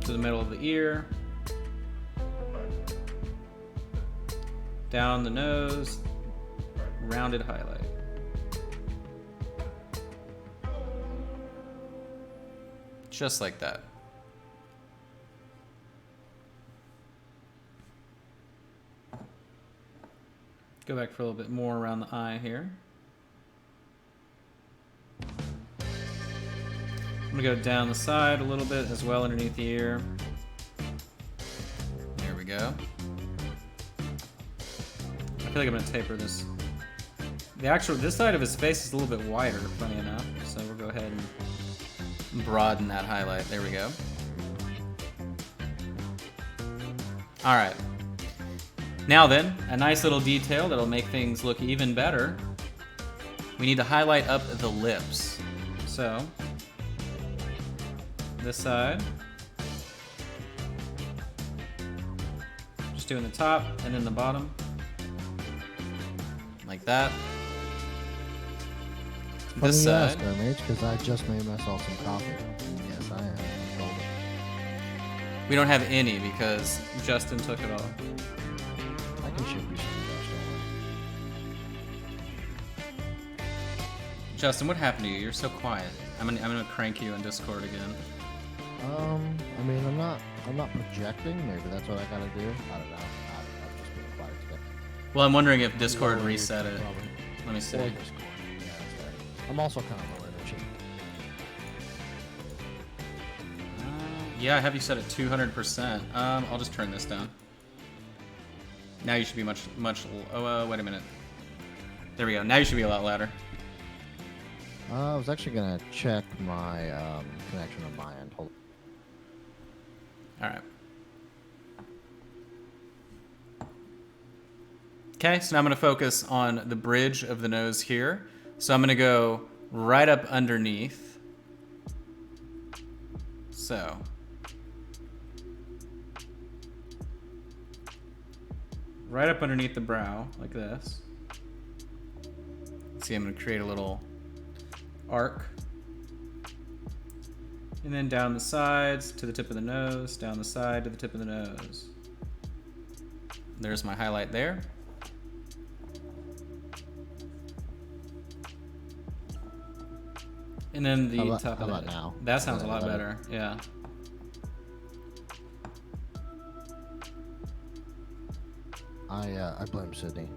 To the middle of the ear, down the nose, rounded highlight. Just like that. Go back for a little bit more around the eye here. I'm gonna go down the side a little bit as well underneath the ear. There we go. I feel like I'm gonna taper this. This side of his face is a little bit wider, funny enough. So we'll go ahead and broaden that highlight. There we go. All right. Now then, a nice little detail that'll make things look even better. We need to highlight up the lips. So, this side. Just doing the top and then the bottom. Like that. Funny This you side. ask, because I just made myself some coffee. And yes, I am. Golden. We don't have any because Justin took it all. I can ship you some rest, Justin, what happened to you? You're so quiet. I'm gonna crank you in Discord again. I mean, I'm not projecting. Maybe that's what I gotta do. I don't know. I'm just being quiet today. Well, I'm wondering if Discord reset it. Probably. Let me see. Or Discord. Yeah, that's right. I'm also kind of low energy. Yeah, I have you set at 200%. I'll just turn this down. Now you should be much. Wait a minute. There we go. Now you should be a lot louder. I was actually gonna check my connection on my end. Hold. All right. Okay, so now I'm going to focus on the bridge of the nose here. So I'm going to go right up underneath. So. Right up underneath the brow, like this. See, I'm going to create a little arc. And then down the sides to the tip of the nose, down the side to the tip of the nose. There's my highlight there. And then the top of it. Now? That sounds a lot better. Yeah. I blame Sydney.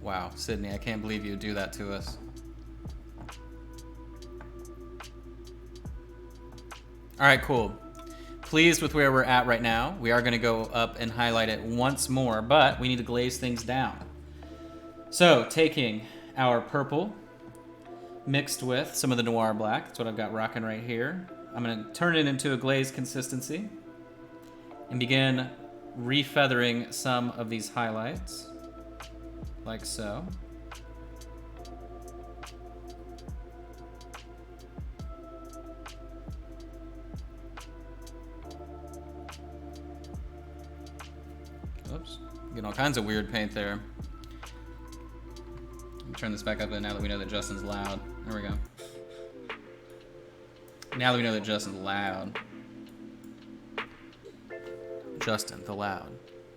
Wow, Sydney, I can't believe you would do that to us. All right, cool. Pleased with where we're at right now. We are going to go up and highlight it once more, but we need to glaze things down. So, taking our purple mixed with some of the noir black, that's what I've got rocking right here. I'm going to turn it into a glaze consistency and begin refeathering some of these highlights, like so. Oops, getting all kinds of weird paint there. Let me turn this back up now that we know that Justin's loud. There we go. Now that we know that Justin's loud. Justin, the loud.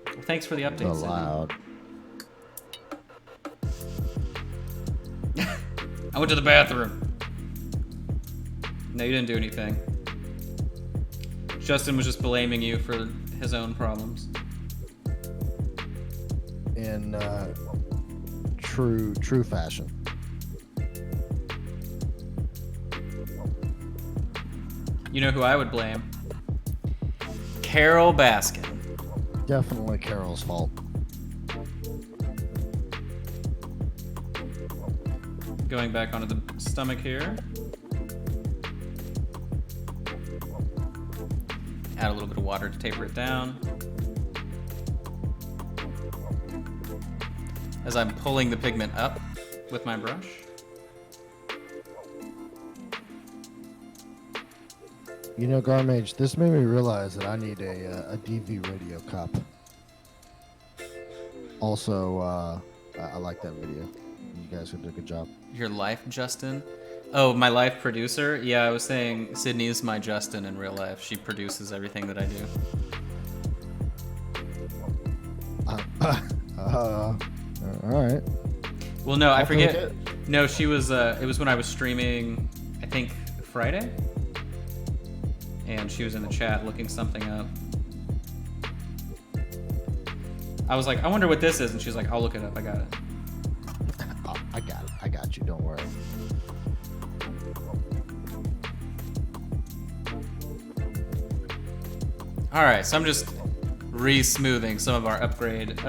Well, thanks for the update, The Sydney. loud. I went to the bathroom. No, you didn't do anything. Justin was just blaming you for his own problems. In true fashion. You know who I would blame? Carol Baskin. Definitely Carol's fault. Going back onto the stomach here. Add a little bit of water to taper it down. As I'm pulling the pigment up with my brush. You know, Garmage, this made me realize that I need a DV radio cup. Also, I like that video. You guys did a good job. Your life, Justin? Oh, my life producer? Yeah, I was saying Sydney is my Justin in real life. She produces everything that I do. All right. Well, no, I I'll forget. take No, she was. It was when I was streaming. I think Friday. And she was in the chat looking something up. I was like, I wonder what this is, and she's like, I'll look it up. I got it. Oh, I got it. I got you. Don't worry. All right, so I'm just re-smoothing some of our upgraded.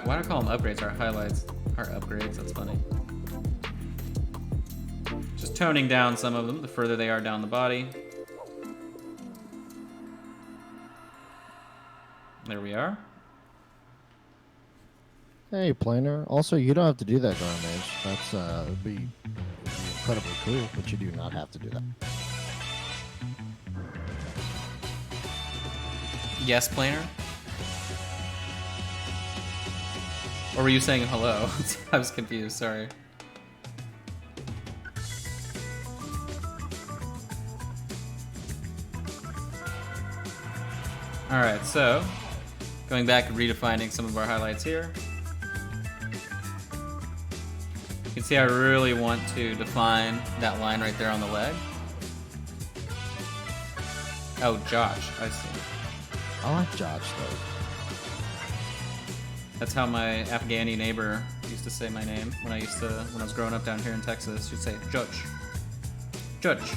Why do I call them upgrades? Our highlights, our upgrades. That's funny. Just toning down some of them. The further they are down the body. There we are. Hey, Planer. Also, you don't have to do that, Garmage. That's would be incredibly cool, but you do not have to do that. Yes, Planer? Or were you saying hello? I was confused, sorry. Alright, so going back and redefining some of our highlights here. You can see I really want to define that line right there on the leg. Oh, Josh, I see. I like Josh, though. That's how my Afghani neighbor used to say my name when I was growing up down here in Texas. She'd say, Judge. Judge.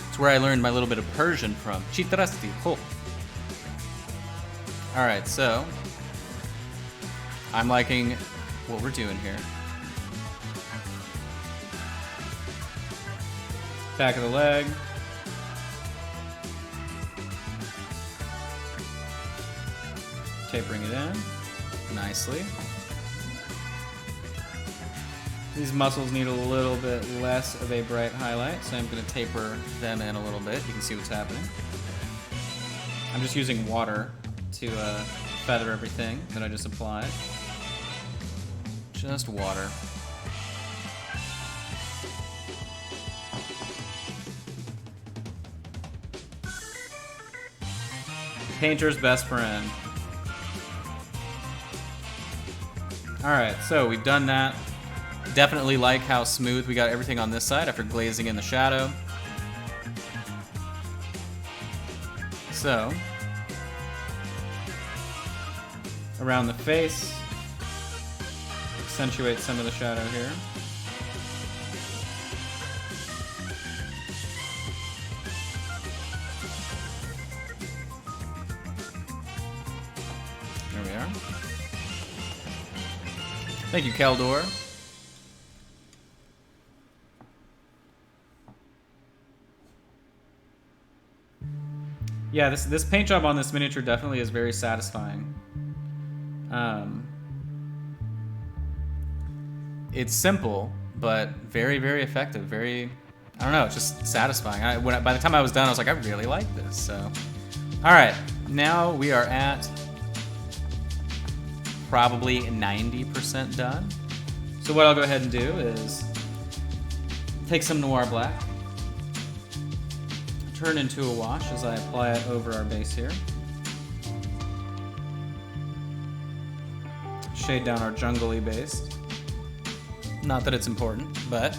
It's where I learned my little bit of Persian from. Chitrasti. Ho. Alright, so I'm liking what we're doing here. Back of the leg. tapering it in nicely. These muscles need a little bit less of a bright highlight, so I'm going to taper them in a little bit. You can see what's happening. I'm just using water to feather everything that I just applied. Just water. Painter's best friend. Alright, so we've done that. Definitely like how smooth we got everything on this side after glazing in the shadow. So, around the face, accentuate some of the shadow here. There we are. Thank you, Keldor. Yeah, this paint job on this miniature definitely is very satisfying. It's simple, but very, very effective. Very, I don't know, it's just satisfying. By the time I was done, I was like, I really like this. So, all right, now we are at probably 90% done. So what I'll go ahead and do is take some Noir Black, turn into a wash as I apply it over our base here. Shade down our jungly base. Not that it's important, but...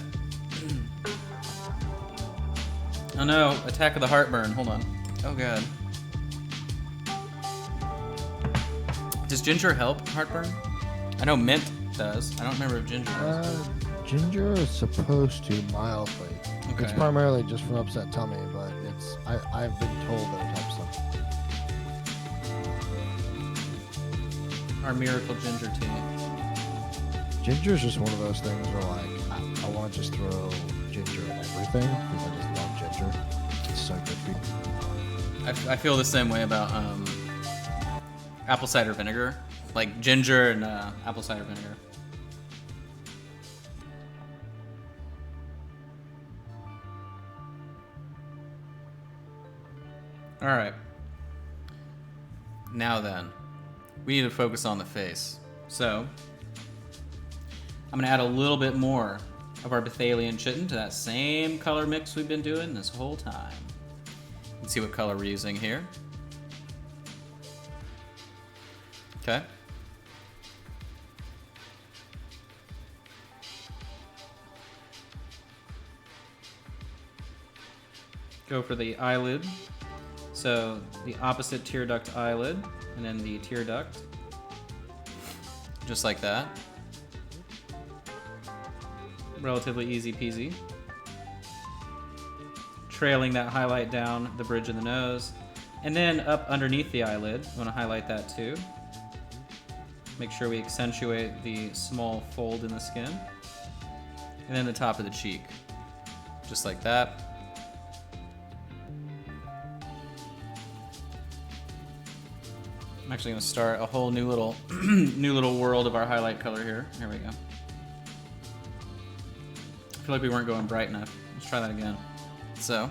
Oh no, attack of the heartburn, hold on. Oh god. Does ginger help heartburn? I know mint does. I don't remember if ginger does. Ginger is supposed to mildly. Okay. It's primarily just for upset tummy, but I've been told that it helps them. Our miracle ginger tea. Ginger is just one of those things where like I want to just throw ginger in everything because I just love ginger. It's so good for you. I feel the same way about apple cider vinegar, like ginger and apple cider vinegar. All right. Now then, we need to focus on the face. So, I'm gonna add a little bit more of our Bethalian chitin to that same color mix we've been doing this whole time. Let's see what color we're using here. Okay. Go for the eyelid. So the opposite tear duct eyelid, and then the tear duct. Just like that. Relatively easy peasy. Trailing that highlight down the bridge of the nose. And then up underneath the eyelid, I want to highlight that too. Make sure we accentuate the small fold in the skin. And then the top of the cheek. Just like that. I'm actually going to start a whole new little new little world of our highlight color here. Here we go. I feel like we weren't going bright enough. Let's try that again. So.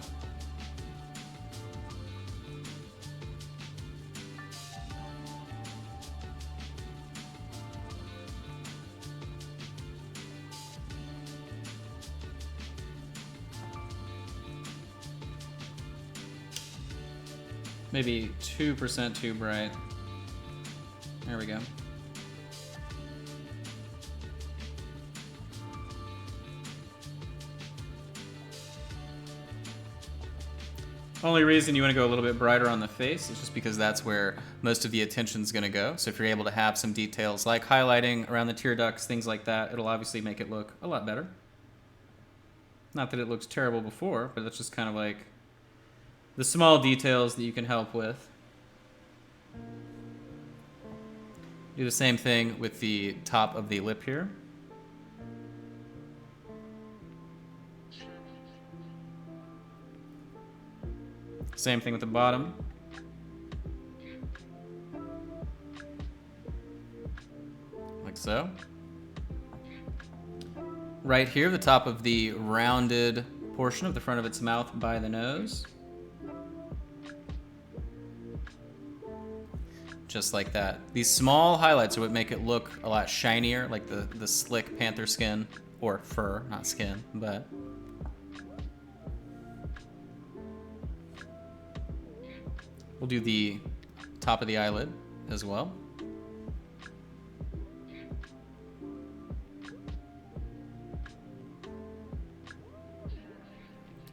Maybe 2% too bright. There we go. Only reason you want to go a little bit brighter on the face is just because that's where most of the attention is going to go. So if you're able to have some details like highlighting around the tear ducts, things like that, it'll obviously make it look a lot better. Not that it looks terrible before, but it's just kind of like the small details that you can help with. Do the same thing with the top of the lip here. Same thing with the bottom. so. Right here, the top of the rounded portion of the front of its mouth by the nose. Just like that. These small highlights are what make it look a lot shinier, like the slick panther skin, or fur, not skin, but. We'll do the top of the eyelid as well.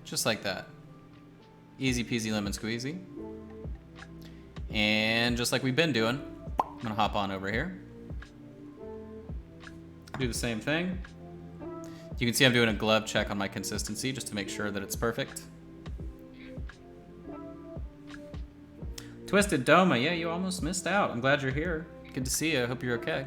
Just like that. Easy peasy lemon squeezy. And just like we've been doing, I'm gonna hop on over here. Do the same thing. You can see I'm doing a glove check on my consistency just to make sure that it's perfect. Twisted Doma, yeah, you almost missed out. I'm glad you're here. Good to see you. I hope you're okay.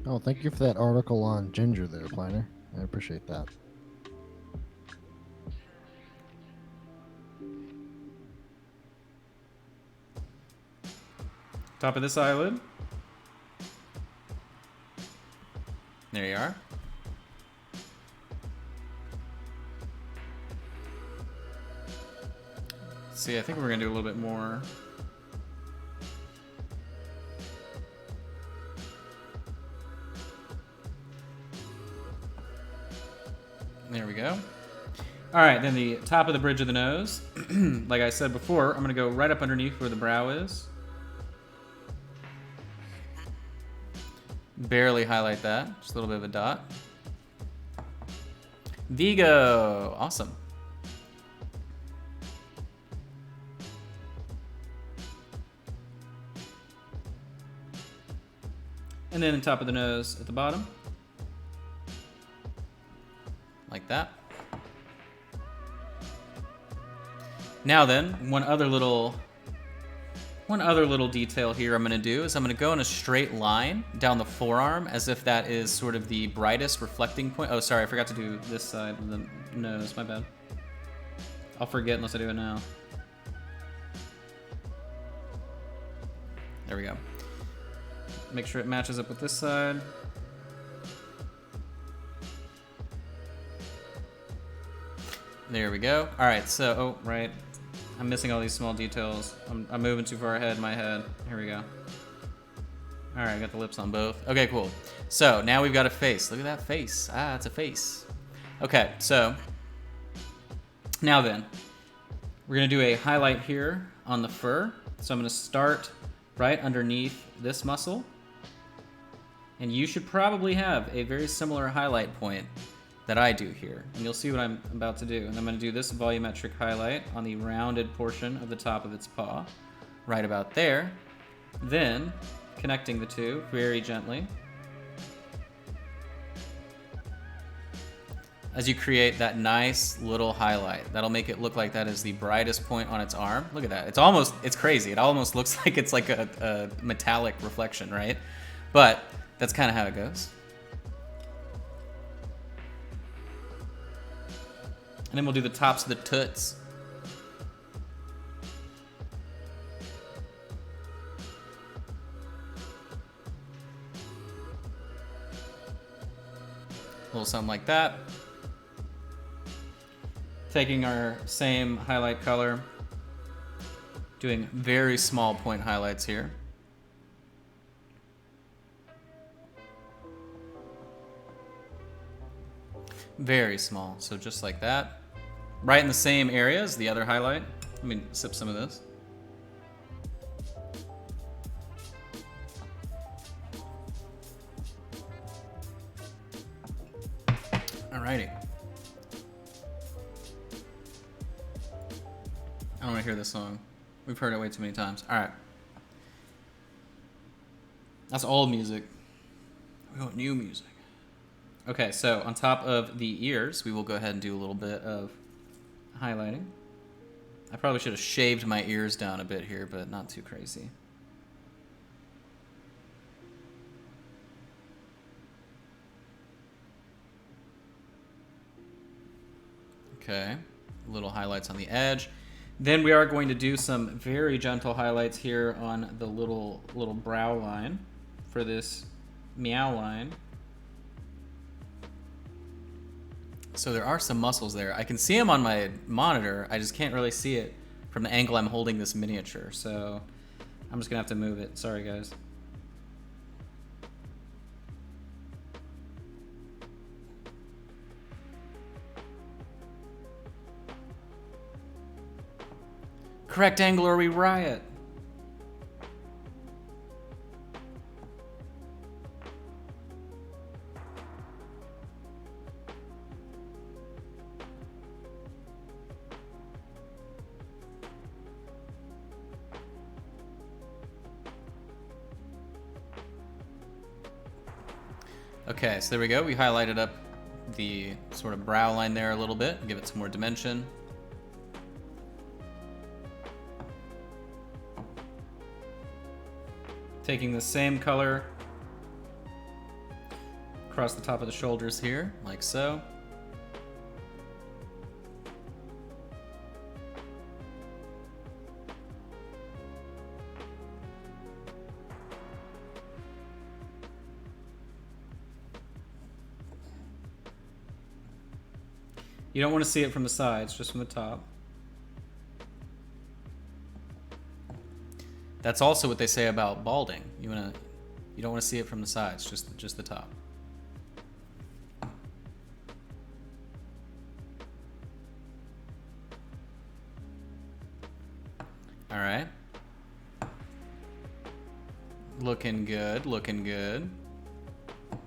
Oh, thank you for that article on ginger there, Planner. I appreciate that. Top of this eyelid. There you are. See, I think we're gonna do a little bit more. There we go. All right, then the top of the bridge of the nose. Like I said before, I'm gonna go right up underneath where the brow is. Barely highlight that, just a little bit of a dot. Vigo, awesome. And then the top of the nose at the bottom. Like that. Now then, one other little detail here I'm gonna do is I'm gonna go in a straight line down the forearm as if that is sort of the brightest reflecting point. Oh, sorry, I forgot to do this side of the nose, my bad. I'll forget unless I do it now. There we go. Make sure it matches up with this side. There we go. All right, so, oh, right. I'm missing all these small details. I'm moving too far ahead in my head. Here we go. All right, I got the lips on both. Okay, cool. So now we've got a face. Look at that face. Ah, it's a face. Okay, so now then, we're gonna do a highlight here on the fur. So I'm gonna start right underneath this muscle. And you should probably have a very similar highlight point that I do here. And you'll see what I'm about to do. And I'm gonna do this volumetric highlight on the rounded portion of the top of its paw, right about there. Then, connecting the two very gently. As you create that nice little highlight. That'll make it look like that is the brightest point on its arm. Look at that, it's crazy. It almost looks like it's like a metallic reflection, right? But that's kind of how it goes. And then we'll do the tops of the toots. A little something like that. Taking our same highlight color, doing very small point highlights here. Very small, so just like that. Right in the same area as the other highlight. Let me sip some of this. Alrighty. I don't want to hear this song. We've heard it way too many times. Alright. That's old music. We want new music. Okay, so on top of the ears, we will go ahead and do a little bit of highlighting. I probably should have shaved my ears down a bit here, but not too crazy. Okay, little highlights on the edge. Then we are going to do some very gentle highlights here on the little brow line for this meow line. So there are some muscles there. I can see them on my monitor. I just can't really see it from the angle I'm holding this miniature. So I'm just gonna have to move it. Sorry, guys. Correct angle or we riot. Okay, so there we go. We highlighted up the sort of brow line there a little bit, give it some more dimension. Taking the same color across the top of the shoulders here, like so. You don't want to see it from the sides, just from the top. That's also what they say about balding. You don't want to see it from the sides, just the top. All right. Looking good, looking good. I'm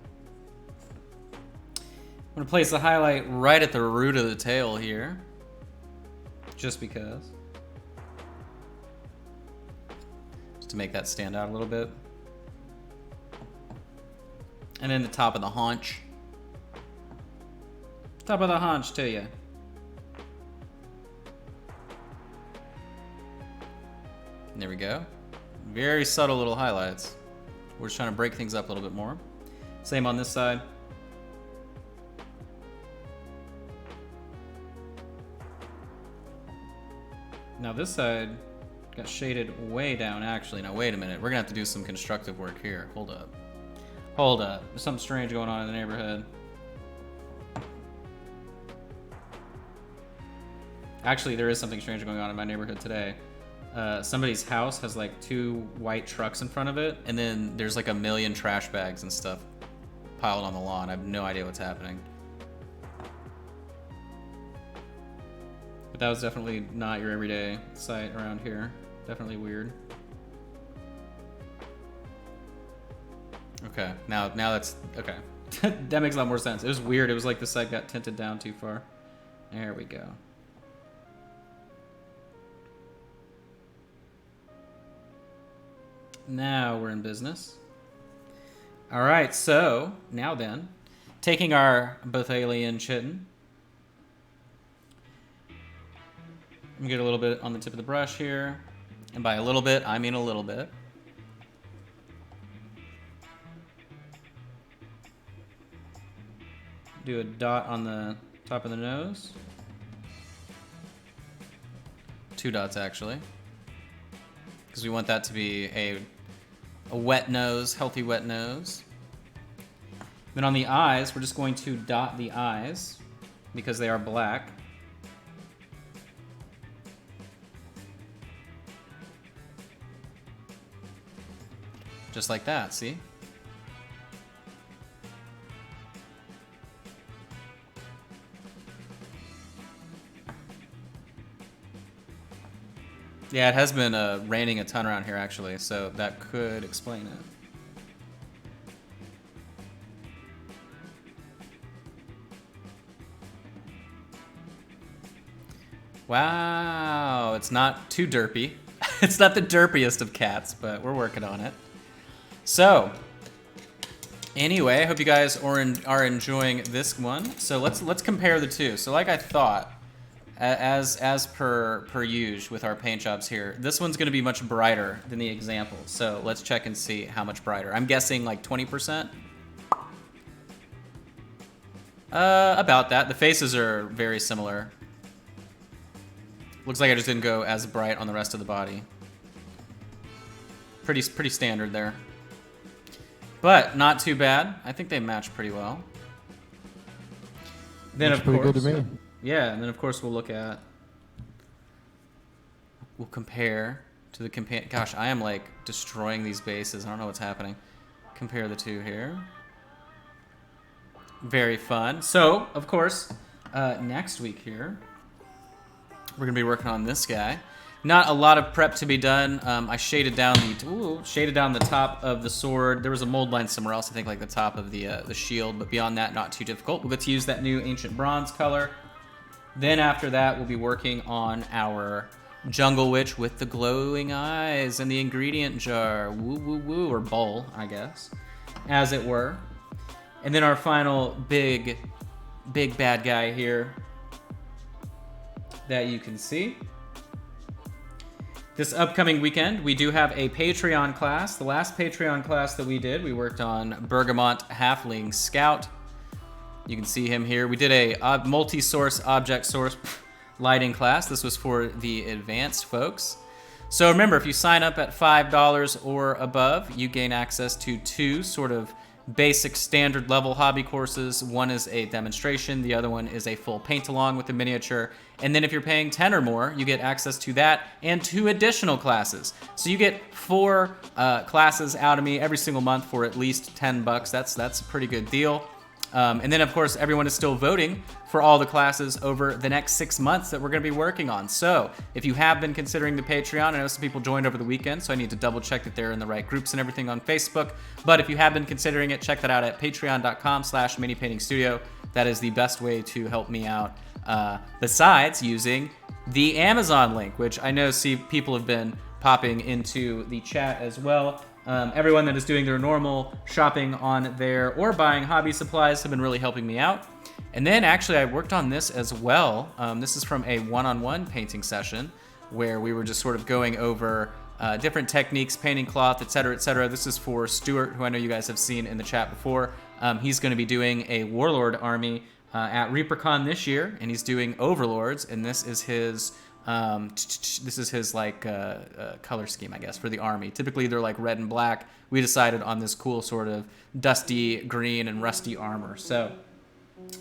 gonna place the highlight right at the root of the tail here, just because. Just to make that stand out a little bit. And then the top of the haunch. Top of the haunch to you. And there we go. Very subtle little highlights. We're just trying to break things up a little bit more. Same on this side. Now this side got shaded way down, actually. Now wait a minute, we're gonna have to do some constructive work here. Hold up. Hold up, there's something strange going on in the neighborhood. Actually, there is something strange going on in my neighborhood today. Somebody's house has like 2 white trucks in front of it, and then there's like a million trash bags and stuff piled on the lawn. I have no idea what's happening. But that was definitely not your everyday sight around here. Definitely weird. Okay, now that's, okay. That makes a lot more sense. It was weird, it was like the site got tinted down too far. There we go. Now we're in business. All right, so now then, taking our Bothalian chitin, I'm gonna get a little bit on the tip of the brush here, and by a little bit, I mean a little bit. Do a dot on the top of the nose. 2 dots actually, because we want that to be a wet nose, healthy wet nose. Then on the eyes, we're just going to dot the eyes because they are black. Just like that, see? Yeah, it has been raining a ton around here actually, so that could explain it. Wow, it's not too derpy. It's not the derpiest of cats, but we're working on it. So, anyway, I hope you guys are enjoying this one. So let's compare the two. So like I thought, as per usual with our paint jobs here, this one's gonna be much brighter than the example. So let's check and see how much brighter. I'm guessing like 20%. About that. The faces are very similar. Looks like I just didn't go as bright on the rest of the body. Pretty standard there. But not too bad. I think they match pretty well. Then Looks of course, pretty good to me. yeah, and then of course we'll compare to the companion. Gosh, I am like destroying these bases. I don't know what's happening. Compare the two here. Very fun. So, of course, next week here, we're gonna be working on this guy. Not a lot of prep to be done. I shaded down the top of the sword. There was a mold line somewhere else, I think, like the top of the shield. But beyond that, not too difficult. We'll get to use that new ancient bronze color. Then after that, we'll be working on our jungle witch with the glowing eyes and the ingredient jar, woo woo woo, or bowl, I guess, as it were. And then our final big bad guy here that you can see. This upcoming weekend, we do have a Patreon class. The last Patreon class that we did, we worked on Bergamot Halfling Scout. You can see him here. We did a multi-source object source lighting class. This was for the advanced folks. So remember, if you sign up at $5 or above, you gain access to 2 sort of basic standard level hobby courses. One is a demonstration, the other one is a full paint along with a miniature. And then if you're paying 10 or more, you get access to that and 2 additional classes. So you get 4 classes out of me every single month for at least $10. That's a pretty good deal. And then, of course, everyone is still voting for all the classes over the next 6 months that we're going to be working on. So if you have been considering the Patreon, I know some people joined over the weekend, so I need to double check that they're in the right groups and everything on Facebook. But if you have been considering it, check that out at patreon.com/minipaintingstudio. That is the best way to help me out, besides using the Amazon link, which I know people have been popping into the chat as well. Everyone that is doing their normal shopping on there or buying hobby supplies have been really helping me out. And then actually I worked on this as well. This is from a one-on-one painting session where we were just sort of going over different techniques, painting cloth, etc., etc. This is for Stuart, who I know you guys have seen in the chat before. He's going to be doing a Warlord army at ReaperCon this year, and he's doing Overlords, and this is his like color scheme, I guess, for the army. Typically they're like red and black. We decided on this cool sort of dusty green and rusty armor. So,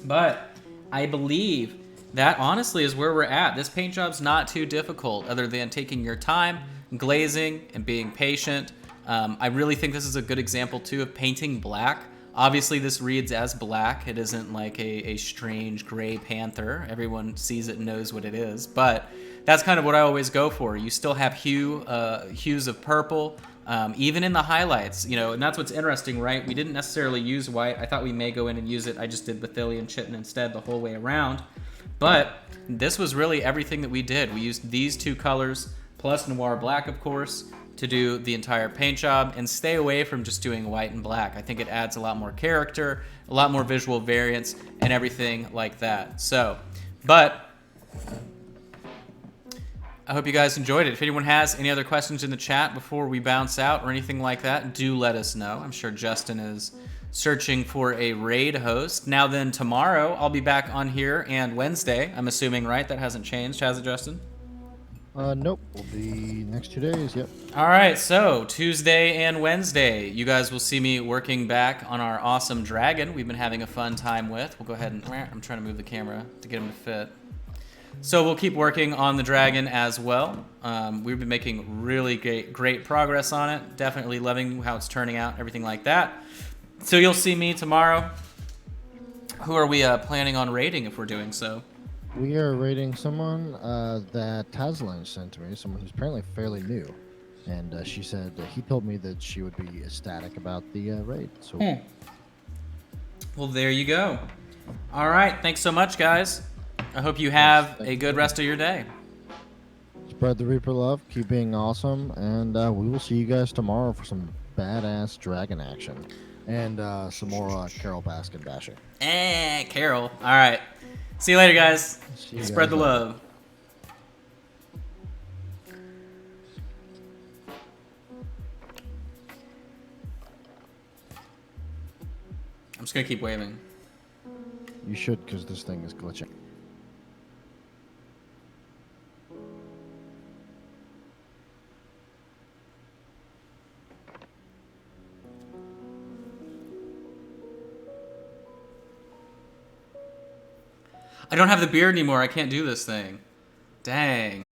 but I believe that honestly is where we're at. This paint job's not too difficult other than taking your time, glazing, and being patient. I really think this is a good example too of painting black. Obviously this reads as black. It isn't like a strange gray panther. Everyone sees it and knows what it is, but that's kind of what I always go for. You still have hues of purple, even in the highlights, and that's what's interesting, right? We didn't necessarily use white. I thought we may go in and use it. I just did Bethilian Chitin instead the whole way around. But this was really everything that we did. We used these 2 colors, plus Noir Black, of course, to do the entire paint job, and stay away from just doing white and black. I think it adds a lot more character, a lot more visual variance, and everything like that. So, but I hope you guys enjoyed it. If anyone has any other questions in the chat before we bounce out or anything like that, do let us know. I'm sure Justin is searching for a raid host. Now then, tomorrow I'll be back on here, and Wednesday, I'm assuming, right? That hasn't changed, has it, Justin? Nope. Will be next 2 days, yep. All right, so Tuesday and Wednesday, you guys will see me working back on our awesome dragon we've been having a fun time with. We'll go ahead and, I'm trying to move the camera to get him to fit. So we'll keep working on the dragon as well. We've been making really great progress on it. Definitely loving how it's turning out, everything like that. So you'll see me tomorrow. Who are we planning on raiding if we're doing so? We are raiding someone that Tasline sent to me, someone who's apparently fairly new. And she said he told me that she would be ecstatic about the raid. So, Well, there you go. All right, thanks so much, guys. I hope you have a good rest of your day. Spread the Reaper love, keep being awesome, and we will see you guys tomorrow for some badass dragon action. And some more Carol Baskin bashing. Carol. All right. See you later, guys. Spread the later. love. I'm just going to keep waving. You should, because this thing is glitching. I don't have the beard anymore. I can't do this thing. Dang.